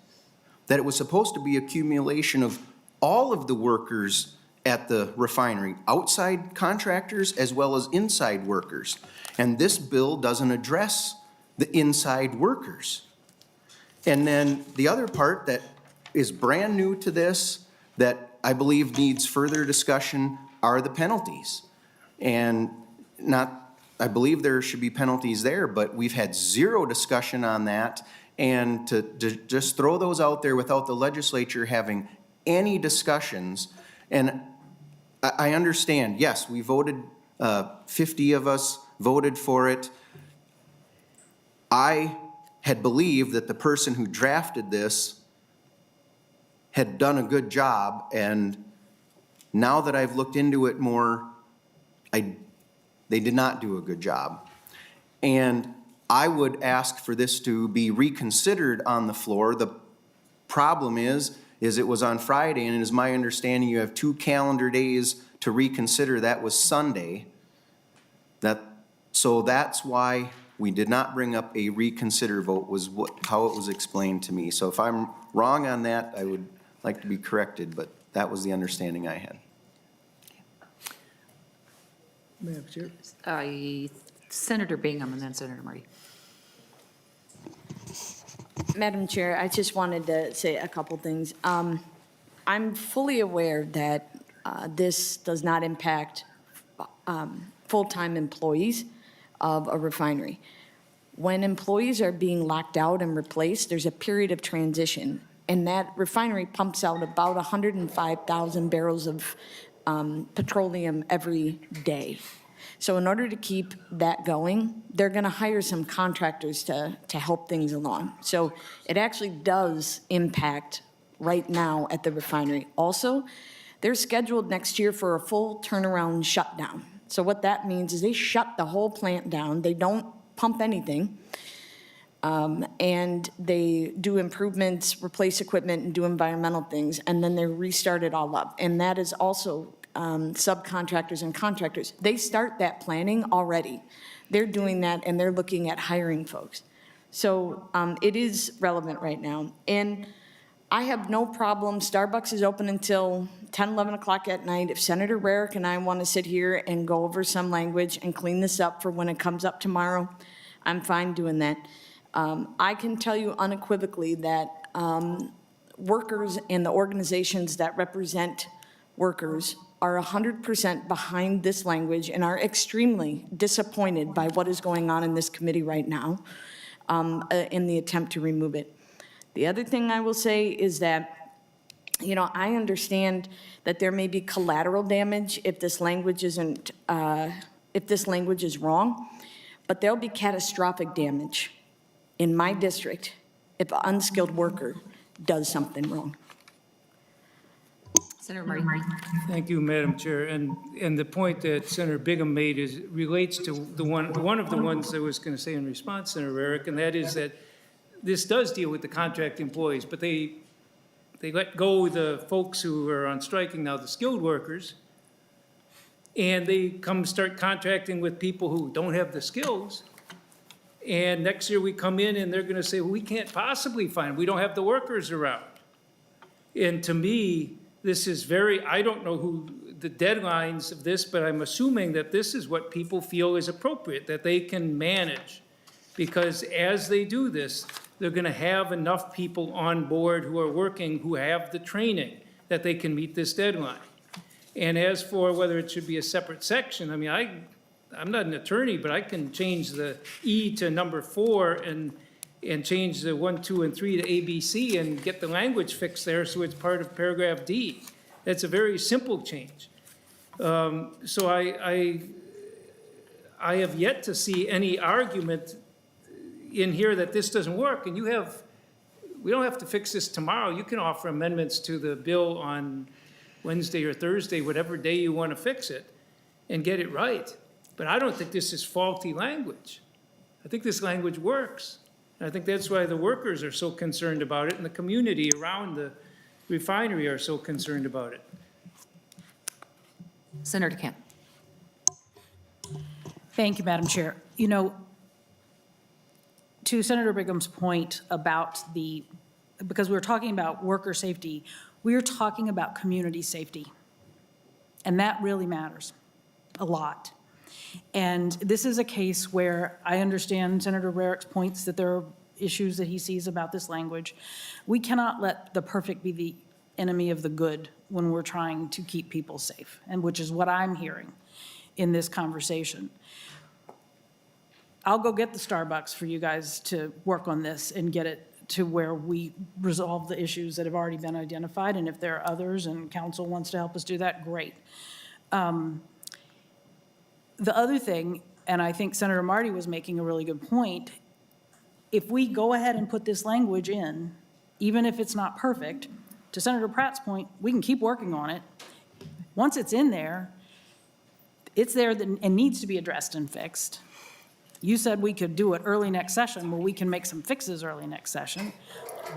That it was supposed to be accumulation of all of the workers at the refinery, outside contractors as well as inside workers. And this bill doesn't address the inside workers. And then the other part that is brand new to this that I believe needs further discussion are the penalties. And I believe there should be penalties there, but we've had zero discussion on that. And to just throw those out there without the legislature having any discussions. And I understand, yes, we voted 50 of us voted for it. I had believed that the person who drafted this had done a good job, and now that I've looked into it more, they did not do a good job. And I would ask for this to be reconsidered on the floor. The problem is it was on Friday, and it is my understanding you have 2 calendar days to reconsider. That was Sunday. So that's why we did not bring up a reconsider vote, was how it was explained to me. So if I'm wrong on that, I would like to be corrected, but that was the understanding I had. Madam Chair. Senator Bingham and then Senator Marty. Madam Chair, I just wanted to say a couple things. I'm fully aware that this does not impact full-time employees of a refinery. When employees are being locked out and replaced, there's a period of transition, and that refinery pumps out about 105,000 barrels of petroleum every day. So in order to keep that going, they're going to hire some contractors to help things along. So it actually does impact right now at the refinery. Also, they're scheduled next year for a full turnaround shutdown. So what that means is they shut the whole plant down. They don't pump anything. And they do improvements, replace equipment, and do environmental things, and then they restart it all up. And that is also subcontractors and contractors. They start that planning already. They're doing that, and they're looking at hiring folks. So it is relevant right now. And I have no problem. Starbucks is open until 10, 11 o'clock at night. If Senator Rarick and I want to sit here and go over some language and clean this up for when it comes up tomorrow, I'm fine doing that. I can tell you unequivocally that workers and the organizations that represent workers are 100% behind this language and are extremely disappointed by what is going on in this committee right now in the attempt to remove it. The other thing I will say is that, you know, I understand that there may be collateral damage if this language isn't, if this language is wrong, but there'll be catastrophic damage in my district if an unskilled worker does something wrong. Senator Marty. Thank you, Madam Chair. And the point that Senator Bingham made relates to one of the ones I was going to say in response, Senator Rarick, and that is that this does deal with the contract employees, but they let go the folks who are on striking now, the skilled workers, and they start contracting with people who don't have the skills. And next year we come in and they're going to say, well, we can't possibly find, we don't have the workers around. And to me, this is I don't know who the deadlines of this, but I'm assuming that this is what people feel is appropriate, that they can manage. Because as they do this, they're going to have enough people on board who are working, who have the training, that they can meet this deadline. And as for whether it should be a separate section, I mean, I'm not an attorney, but I can change the E to number 4 and change the 1, 2, and 3 to ABC and get the language fixed there so it's part of paragraph D. That's a very simple change. So I have yet to see any argument in here that this doesn't work. And we don't have to fix this tomorrow. You can offer amendments to the bill on Wednesday or Thursday, whatever day you want to fix it, and get it right. But I don't think this is faulty language. I think this language works. And I think that's why the workers are so concerned about it, and the community around the refinery are so concerned about it. Senator Kent. Thank you, Madam Chair. You know, to Senator Bingham's point about because we're talking about worker safety, we are talking about community safety. And that really matters a lot. And this is a case where I understand Senator Rarick's points that there are issues that he sees about this language. We cannot let the perfect be the enemy of the good when we're trying to keep people safe, and which is what I'm hearing in this conversation. I'll go get the Starbucks for you guys to work on this and get it to where we resolve the issues that have already been identified. And if there are others and council wants to help us do that, great. the other thing, and I think Senator Marty was making a really good point, if we go ahead and put this language in, even if it's not perfect, to Senator Pratt's point, we can keep working on it. Once it's in there, it's there and needs to be addressed and fixed. You said we could do it early next session. Well, we can make some fixes early next session.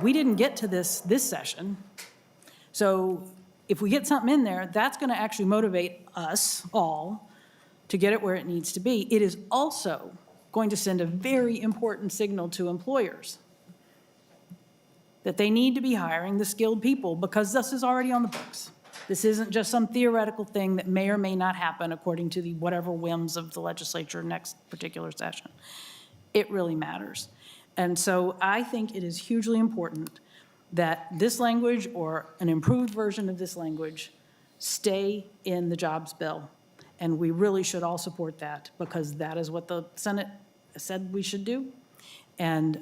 We didn't get to this session. So if we get something in there, that's going to actually motivate us all to get it where it needs to be. It is also going to send a very important signal to employers that they need to be hiring the skilled people because this is already on the books. This isn't just some theoretical thing that may or may not happen according to the whatever whims of the legislature next particular session. It really matters. And so I think it is hugely important that this language or an improved version of this language stay in the jobs bill. And we really should all support that because that is what the Senate said we should do. And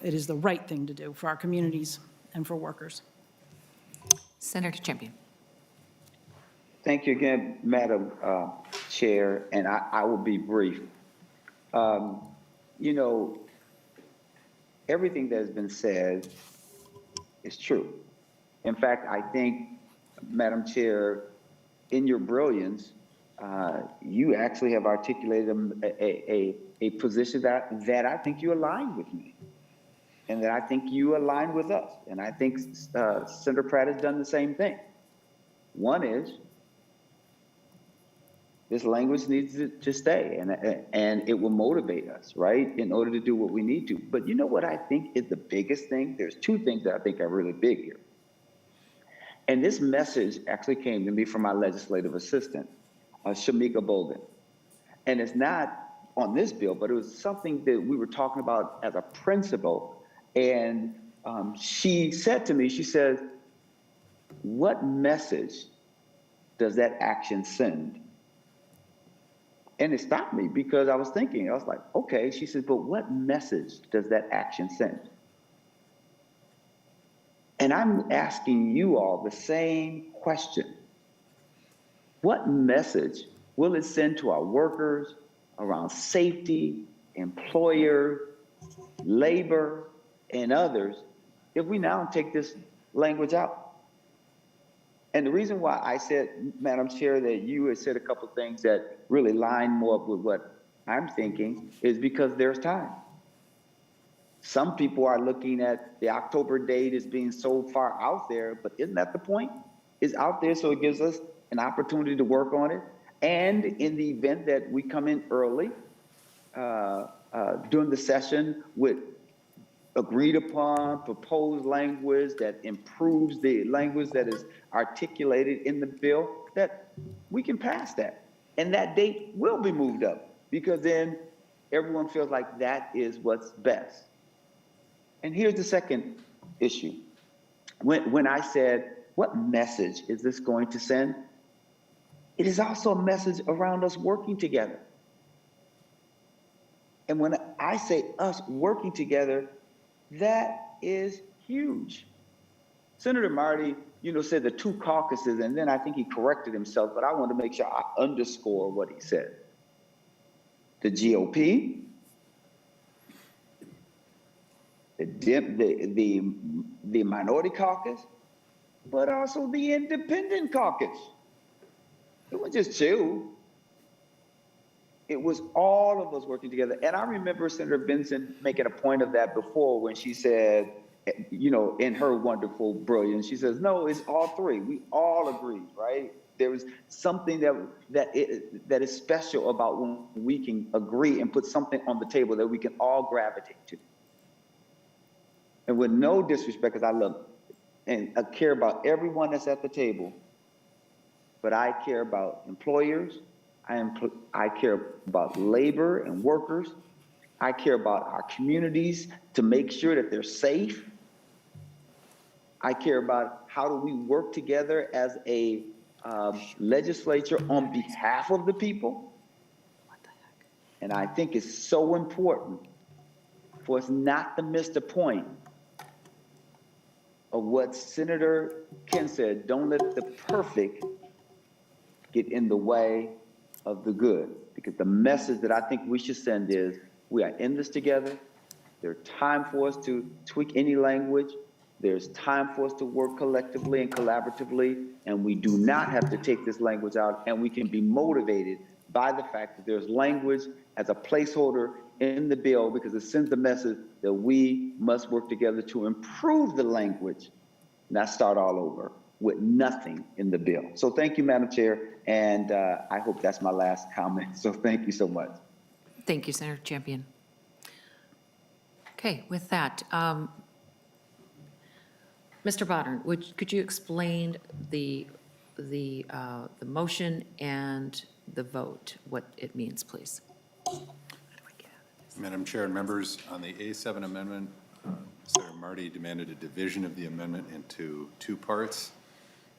it is the right thing to do for our communities and for workers. Senator Champion. Thank you again, Madam Chair, and I will be brief. You know, everything that has been said is true. In fact, I think, Madam Chair, in your brilliance, you actually have articulated a position that I think you align with me, and that I think you align with us. And I think Senator Pratt has done the same thing. One is, this language needs to stay, and it will motivate us, right, in order to do what we need to. But you know what I think is the biggest thing? There's two things that I think are really big here. And this message actually came to me from my legislative assistant, Shamika Bolden. And it's not on this bill, but it was something that we were talking about as a principle. And she said to me, she said, what message does that action send? And it stopped me because I was thinking, I was like, okay. She said, but what message does that action send? And I'm asking you all the same question. What message will it send to our workers around safety, employer, labor, and others if we now take this language out? And the reason why I said, Madam Chair, that you had said a couple of things that really line more up with what I'm thinking is because there's time. Some people are looking at the October date as being so far out there, but isn't that the point? It's out there so it gives us an opportunity to work on it. And in the event that we come in early during the session with agreed upon proposed language that improves the language that is articulated in the bill, that we can pass that. And that date will be moved up because then everyone feels like that is what's best. And here's the second issue. When I said, what message is this going to send? It is also a message around us working together. And when I say us working together, that is huge. Senator Marty, said the two caucuses, and then I think he corrected himself, but I want to make sure I underscore what he said. The GOP, the minority caucus, but also the independent caucus. It was just two. It was all of us working together. And I remember Senator Benson making a point of that before when she said, in her wonderful brilliance, she says, no, it's all three. We all agreed, right? There was something that is special about when we can agree and put something on the table that we can all gravitate to. And with no disrespect, because I love and I care about everyone that's at the table, but I care about employers, I care about labor and workers. I care about our communities to make sure that they're safe. I care about how do we work together as a legislature on behalf of the people. And I think it's so important for us not to miss the point of what Senator Ken said, don't let the perfect get in the way of the good. Because the message that I think we should send is, we are in this together. There's time for us to tweak any language. There's time for us to work collectively and collaboratively, and we do not have to take this language out, and we can be motivated by the fact that there's language as a placeholder in the bill, because it sends the message that we must work together to improve the language, not start all over with nothing in the bill. So thank you, Madam Chair, and I hope that's my last comment. So thank you so much. Thank you, Senator Champion. Okay, with that, Mr. Bodnar, could you explain the motion and the vote, what it means, please? Madam Chair and members, on the A7 amendment, Senator Marty demanded a division of the amendment into two parts.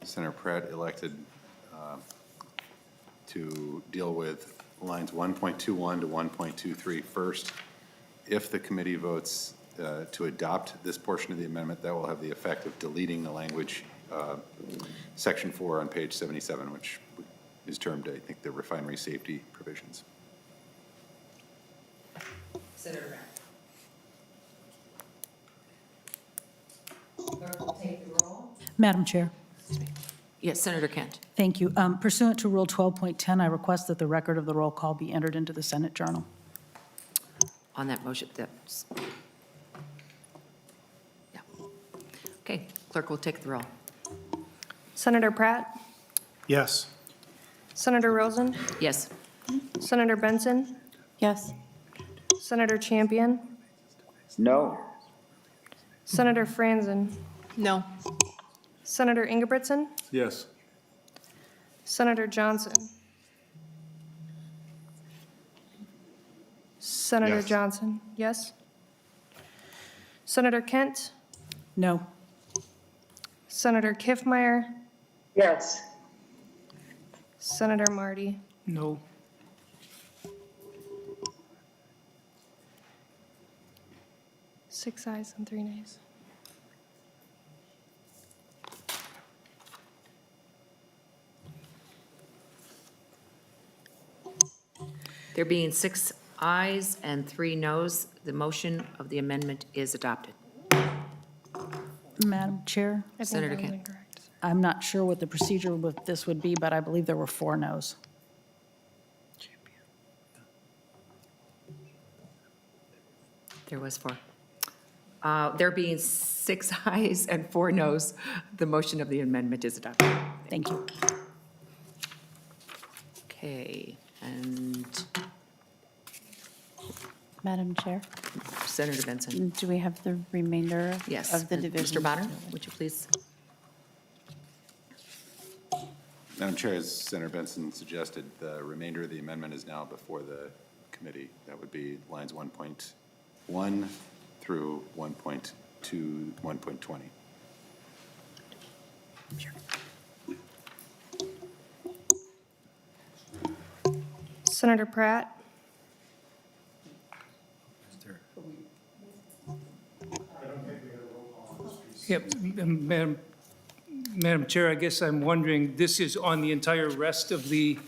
Senator Pratt elected to deal with lines 1.21 to 1.23 first. If the committee votes to adopt this portion of the amendment, that will have the effect of deleting the language, section 4 on page 77, which is termed, I think, the refinery safety provisions. Senator Pratt. Clerk will take the roll. Madam Chair, Yes, Senator Kent. thank you. Pursuant to Rule 12.10, I request that the record of the roll call be entered into the Senate Journal. On that motion, that's, yeah. Okay, clerk will take the roll. Senator Pratt, Yes. Senator Rosen, Yes. Senator Benson, Yes. Senator Champion, No. Senator Franzen, No. Senator Ingebrigtsen, Yes. Senator Johnson. Senator Yes. Johnson, yes. Senator Kent, No. Senator Kiffmeyer, Yes. Senator Marty. No. Six ayes and 3 nays. There being 6 ayes and 3 noes, the motion of the amendment is adopted. Madam Chair, I think Senator that was Kent. incorrect. I'm not sure what the procedure with this would be, but I believe there were 4 noes. There was 4. There being 6 ayes and 4 noes, the motion of the amendment is adopted. Thank you. Okay, and Madam Chair, Senator Benson. do we have the remainder Yes. of the And division? Mr. Bonner, would you please? Madam Chair, as Senator Benson suggested, the remainder of the amendment is now before the committee. That would be lines 1.1 through 1.2, 1.20. Senator Pratt, Yep, Madam Chair, I guess I'm wondering, this is on the entire rest of the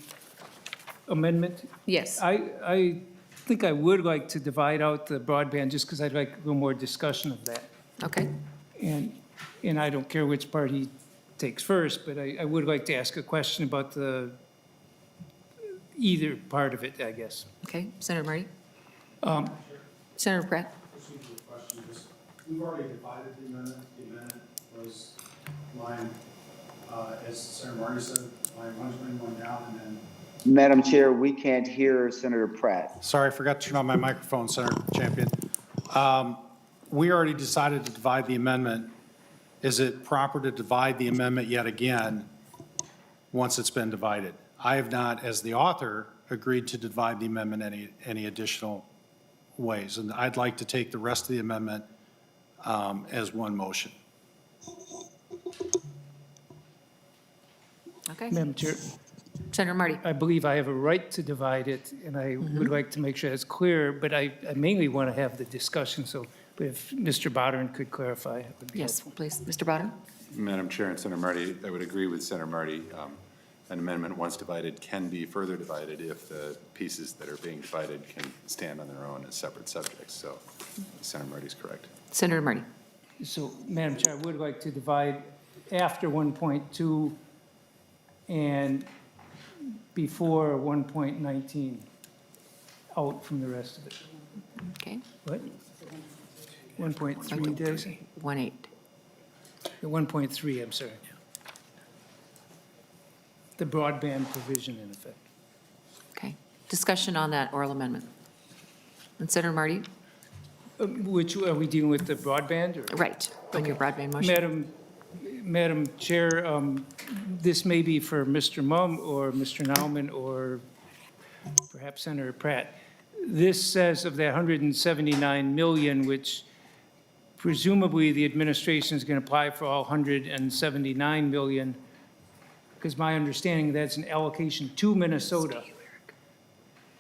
amendment? Yes. I think I would like to divide out the broadband, just because I'd like a little more discussion of that. Okay. And I don't care which part he takes first, but I would like to ask a question about either part of it, I guess. Okay, Senator Marty? Senator Pratt? Procedural question, just, we've already divided the amendment. The amendment was line, as Senator Marty said, line 121 down, and then. Madam Chair, we can't hear Senator Pratt. Sorry, I forgot to turn on my microphone, Senator Champion. We already decided to divide the amendment. Is it proper to divide the amendment yet again once it's been divided? I have not, as the author, agreed to divide the amendment any additional ways, and I'd like to take the rest of the amendment as one motion. Okay. Madam Chair, Senator Marty? I believe I have a right to divide it, and I would like to make sure it's clear, but I mainly want to have the discussion, so if Mr. Bodnar could clarify, it would be Yes, helpful. please. Mr. Bodnar? Madam Chair and Senator Marty, I would agree with Senator Marty. an amendment, once divided, can be further divided if the pieces that are being divided can stand on their own as separate subjects. So Senator Marty's correct. Senator Marty. So, Madam Chair, I would like to divide after 1.2 and before 1.19 out from the rest of it. Okay. What? 1.3, did I say? 1.8. 1.3, I'm sorry. The broadband provision in effect. Okay. Discussion on that oral amendment. And Senator Marty? Which, are we dealing with the broadband? Or? Right, on your broadband motion. Madam Chair, this may be for Mr. Mumm or Mr. Nauman or perhaps Senator Pratt. This says of that 179 million, which presumably the administration is going to apply for all 179 million, because my understanding that's an allocation to Minnesota.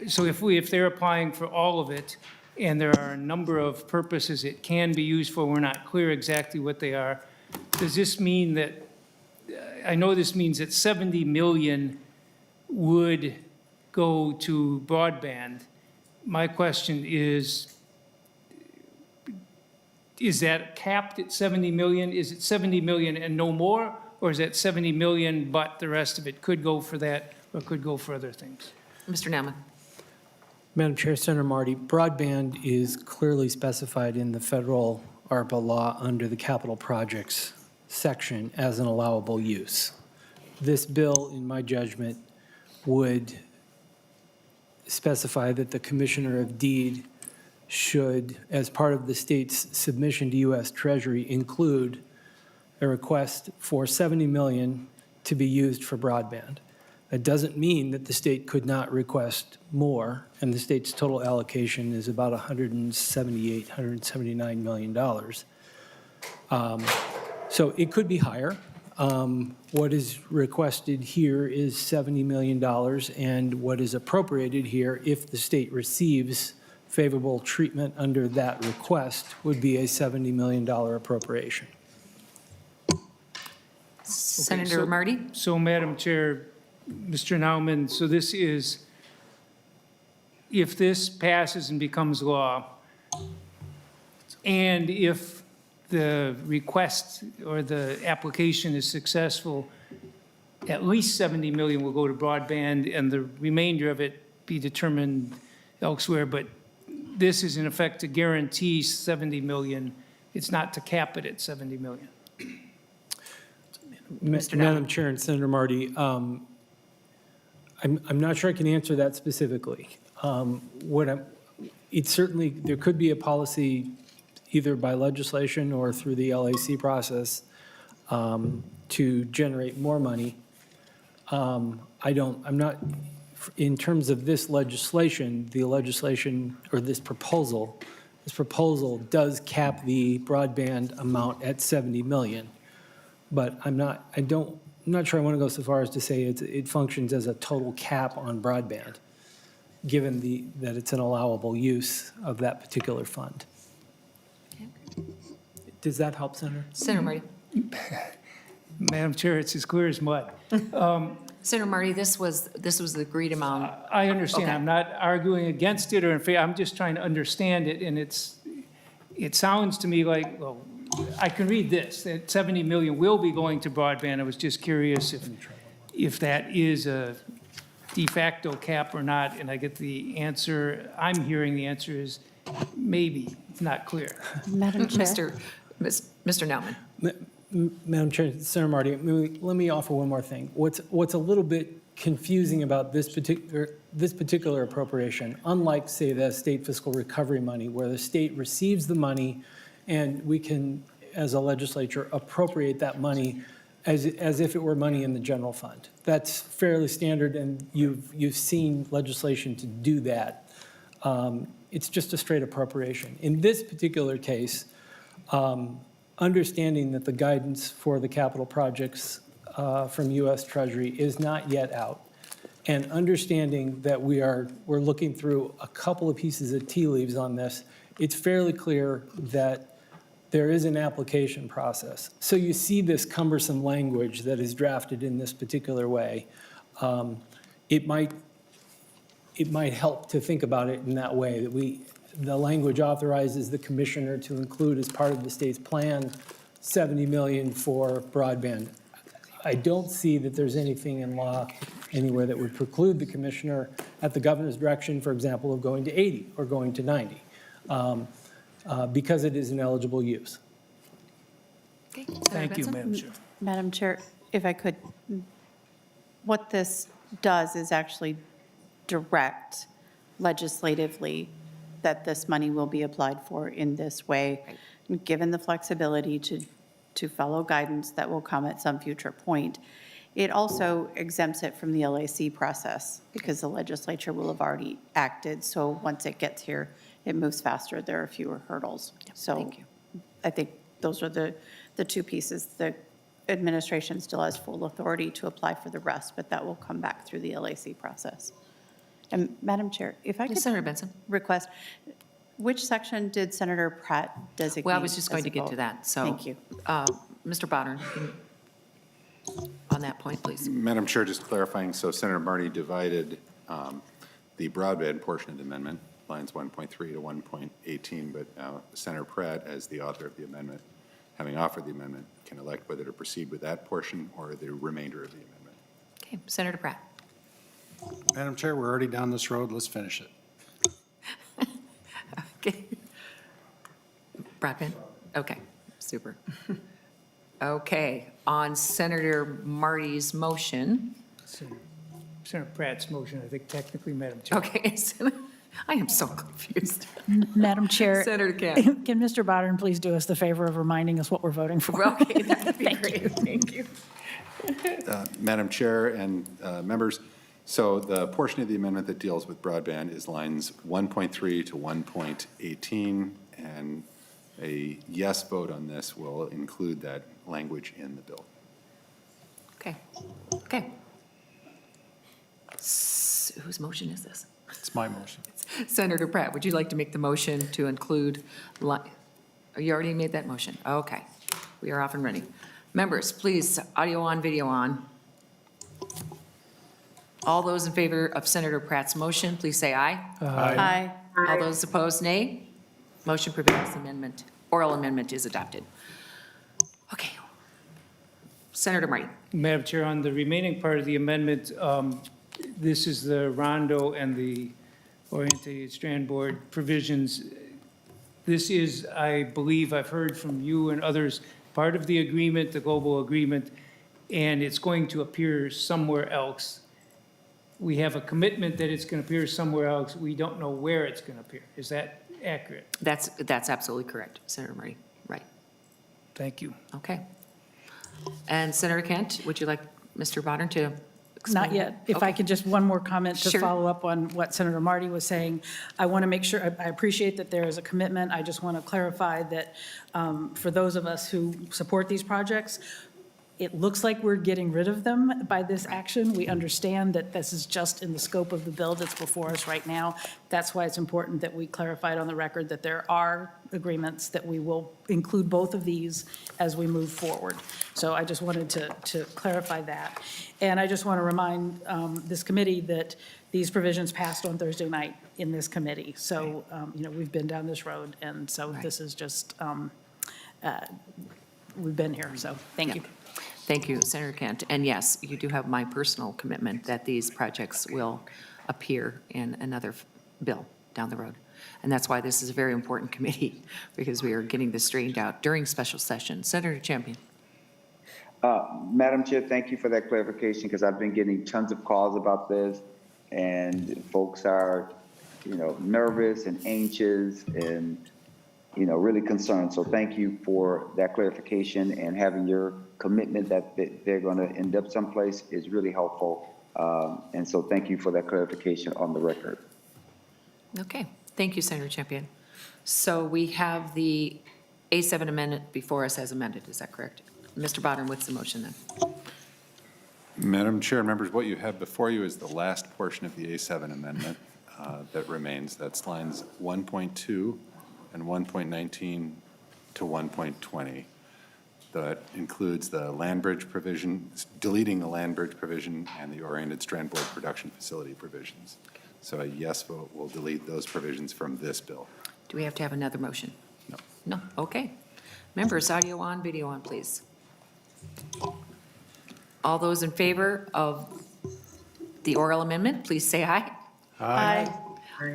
So if they're applying for all of it, and there are a number of purposes it can be used for, we're not clear exactly what they are, does this mean that, I know this means that 70 million would go to broadband. My question is that capped at 70 million? Is it 70 million and no more? Or is that 70 million, but the rest of it could go for that or could go for other things? Mr. Nauman. Madam Chair, Senator Marty, broadband is clearly specified in the federal ARPA law under the capital projects section as an allowable use. This bill, in my judgment, would specify that the Commissioner of Deed should, as part of the state's submission to U.S. Treasury, include a request for 70 million to be used for broadband. That doesn't mean that the state could not request more, and the state's total allocation is about $178, $179 million. So it could be higher. What is requested here is $70 million, and what is appropriated here, if the state receives favorable treatment under that request, would be a $70 million appropriation. Senator so- Marty? So, Madam Chair, Mr. Nauman, so this is, if this passes and becomes law, and if the request or the application is successful, at least 70 million will go to broadband and the remainder of it be determined elsewhere. But this is in effect to guarantee 70 million. It's not to cap it at 70 million. Madam Chair and Senator Marty, I'm not sure I can answer that specifically. It's certainly, there could be a policy either by legislation or through the LAC process to generate more money. I'm not, in terms of this legislation, the legislation or this proposal does cap the broadband amount at 70 million. But I'm not sure I want to go so far as to say it functions as a total cap on broadband, given that it's an allowable use of that particular fund. Does that help, Senator? Senator Marty? Madam Chair, it's as clear as mud. Senator Marty, this was the agreed amount. I understand. Okay. I'm not arguing against it or in favor. I'm just trying to understand it, and it sounds to me like, well, I can read this, that 70 million will be going to broadband. I was just curious if that is a de facto cap or not, and I get the answer. I'm hearing the answer is maybe. It's not clear. Madam Chair. Mr. Nauman. Madam Chair, Senator Marty, let me offer one more thing. What's a little bit confusing about this particular appropriation, unlike, say, the state fiscal recovery money, where the state receives the money and we can, as a legislature, appropriate that money as if it were money in the general fund. That's fairly standard, and you've seen legislation to do that. It's just a straight appropriation. In this particular case, understanding that the guidance for the capital projects from U.S. Treasury is not yet out, and understanding that we're looking through a couple of pieces of tea leaves on this, it's fairly clear that there is an application process. So you see this cumbersome language that is drafted in this particular way. it might help to think about it in that way, that the language authorizes the commissioner to include as part of the state's plan 70 million for broadband. I don't see that there's anything in law anywhere that would preclude the commissioner at the governor's direction, for example, of going to 80 or going to 90, because it is an eligible use. Okay, Thank you, Benson? Madam Chair. Madam Chair, if I could, what this does is actually direct legislatively that this money will be applied for in this way, given the flexibility to follow guidance that will come at some future point. It also exempts it from the LAC process because the legislature will have already acted. So once it gets here, it moves faster. There are fewer hurdles. So thank you. I think those are the two pieces. The administration still has full authority to apply for the rest, but that will come back through the LAC process. And Madam Chair, if I Yes, could Senator Benson. request, which section did Senator Pratt designate? Well, I was just going as to a get to vote? that, so. Thank you. Mr. Bonner, on that point, please. Madam Chair, just clarifying, so Senator Marty divided the broadband portion of the amendment, lines 1.3 to 1.18, but now Senator Pratt, as the author of the amendment, having offered the amendment, can elect whether to proceed with that portion or the remainder of the amendment. Okay, Senator Pratt. Madam Chair, we're already down this road. Let's finish it. Okay. Broadband? Okay, super. Okay, on Senator Marty's motion. Senator Pratt's motion, I think technically, Madam Chair. Okay, I am so confused. Madam Chair. Senator Kent. Can Mr. Bodden please do us the favor of reminding us what we're voting for? Okay, that would be great. Thank you. Madam Chair and members, so the portion of the amendment that deals with broadband is lines 1.3 to 1.18, and a yes vote on this will include that language in the bill. Okay, okay. Whose motion is this? It's my motion. Senator Pratt, would you like to make the motion to include, oh, you already made that motion? Okay, we are off and running. Members, please, audio on, video on. All those in favor of Senator Pratt's motion, please say aye. Aye. All those opposed, nay. Motion prevails, amendment, oral amendment is adopted. Okay. Senator Marty. Madam Chair, on the remaining part of the amendment, this is the Rondo and the Oriented Strand Board provisions. This is, I believe, I've heard from you and others, part of the agreement, the global agreement, and it's going to appear somewhere else. We have a commitment that it's going to appear somewhere else. We don't know where it's going to appear. Is that accurate? That's absolutely correct, Senator Marty. Right. Thank you. Okay. And Senator Kent, would you like Mr. Bonner to explain? Not yet. If I could just one more comment to Sure. follow up on what Senator Marty was saying. I want to make sure, I appreciate that there is a commitment. I just want to clarify that for those of us who support these projects, it looks like we're getting rid of them by this action. We understand that this is just in the scope of the bill that's before us right now. That's why it's important that we clarified on the record that there are agreements that we will include both of these as we move forward. So I just wanted to clarify that. And I just want to remind this committee that these provisions passed on Thursday night in this committee. So, we've been down this road, and so this is just, we've been here, so thank you. Thank you, Senator Kent. And yes, you do have my personal commitment that these projects will appear in another bill down the road. And that's why this is a very important committee, because we are getting this straightened out during special session. Senator Champion. Madam Chair, thank you for that clarification, because I've been getting tons of calls about this, and folks are, nervous and anxious and, really concerned. So thank you for that clarification, and having your commitment that they're going to end up someplace is really helpful. And so thank you for that clarification on the record. Okay, thank you, Senator Champion. So we have the A7 amendment before us as amended, is that correct? Mr. Bodden, what's the motion then? Madam Chair, members, what you have before you is the last portion of the A7 amendment that remains. That's lines 1.2 and 1.19 to 1.20. that includes the land bridge provision, deleting the land bridge provision and the oriented strand board production facility provisions. So a yes vote will delete those provisions from this bill. Do we have to have another motion? No. No, okay. Members, audio on, video on, please. All those in favor of the oral amendment, please say aye. Aye.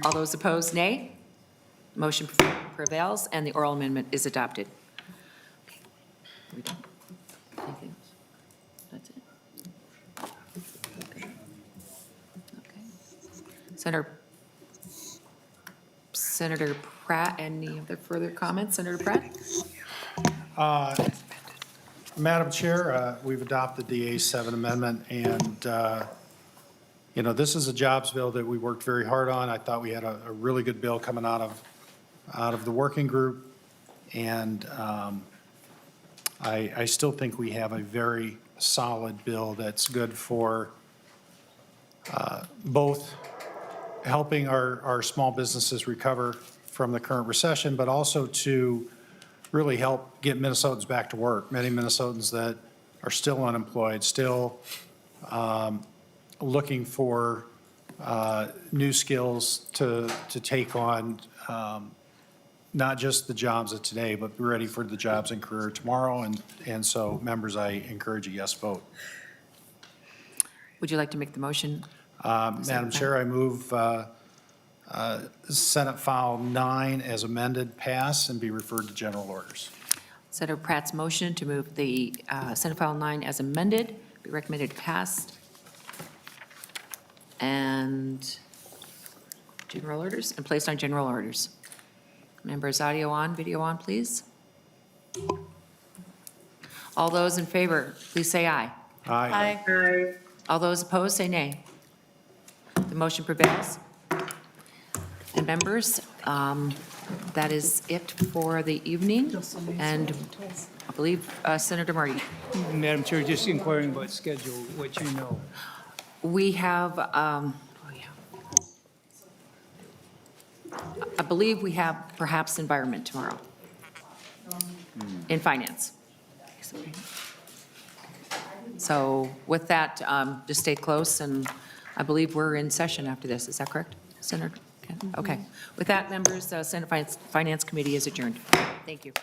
All those opposed, nay. Motion prevails, and the oral amendment is adopted. Okay. We done? Anything else? That's it? Okay. Okay. Senator Pratt, any other further comments? Senator Pratt? Madam Chair, we've adopted the A7 amendment, and, this is a jobs bill that we worked very hard on. I thought we had a really good bill coming out of the working group, and I still think we have a very solid bill that's good for both helping our small businesses recover from the current recession, but also to really help get Minnesotans back to work. Many Minnesotans that are still unemployed, still looking for new skills to take on not just the jobs of today, but be ready for the jobs and career tomorrow. And so, members, I encourage a yes vote. Would you like to make the motion? Madam Chair, I move Senate File 9 as amended pass and be referred to general orders. Senator Pratt's motion to move the Senate File 9 as amended, be recommended passed. And general orders, and placed on general orders. Members, audio on, video on, please. All those in favor, please say aye. Aye. All those opposed, say nay. The motion prevails. And members, that is it for the evening. And I believe Senator Marty. Madam Chair, just inquiring about schedule, what you know. We have, I believe we have perhaps environment tomorrow in finance. So with that, just stay close, and I believe we're in session after this. Is that correct, Senator? Okay. With that, members, Senate Finance Committee is adjourned. Thank you.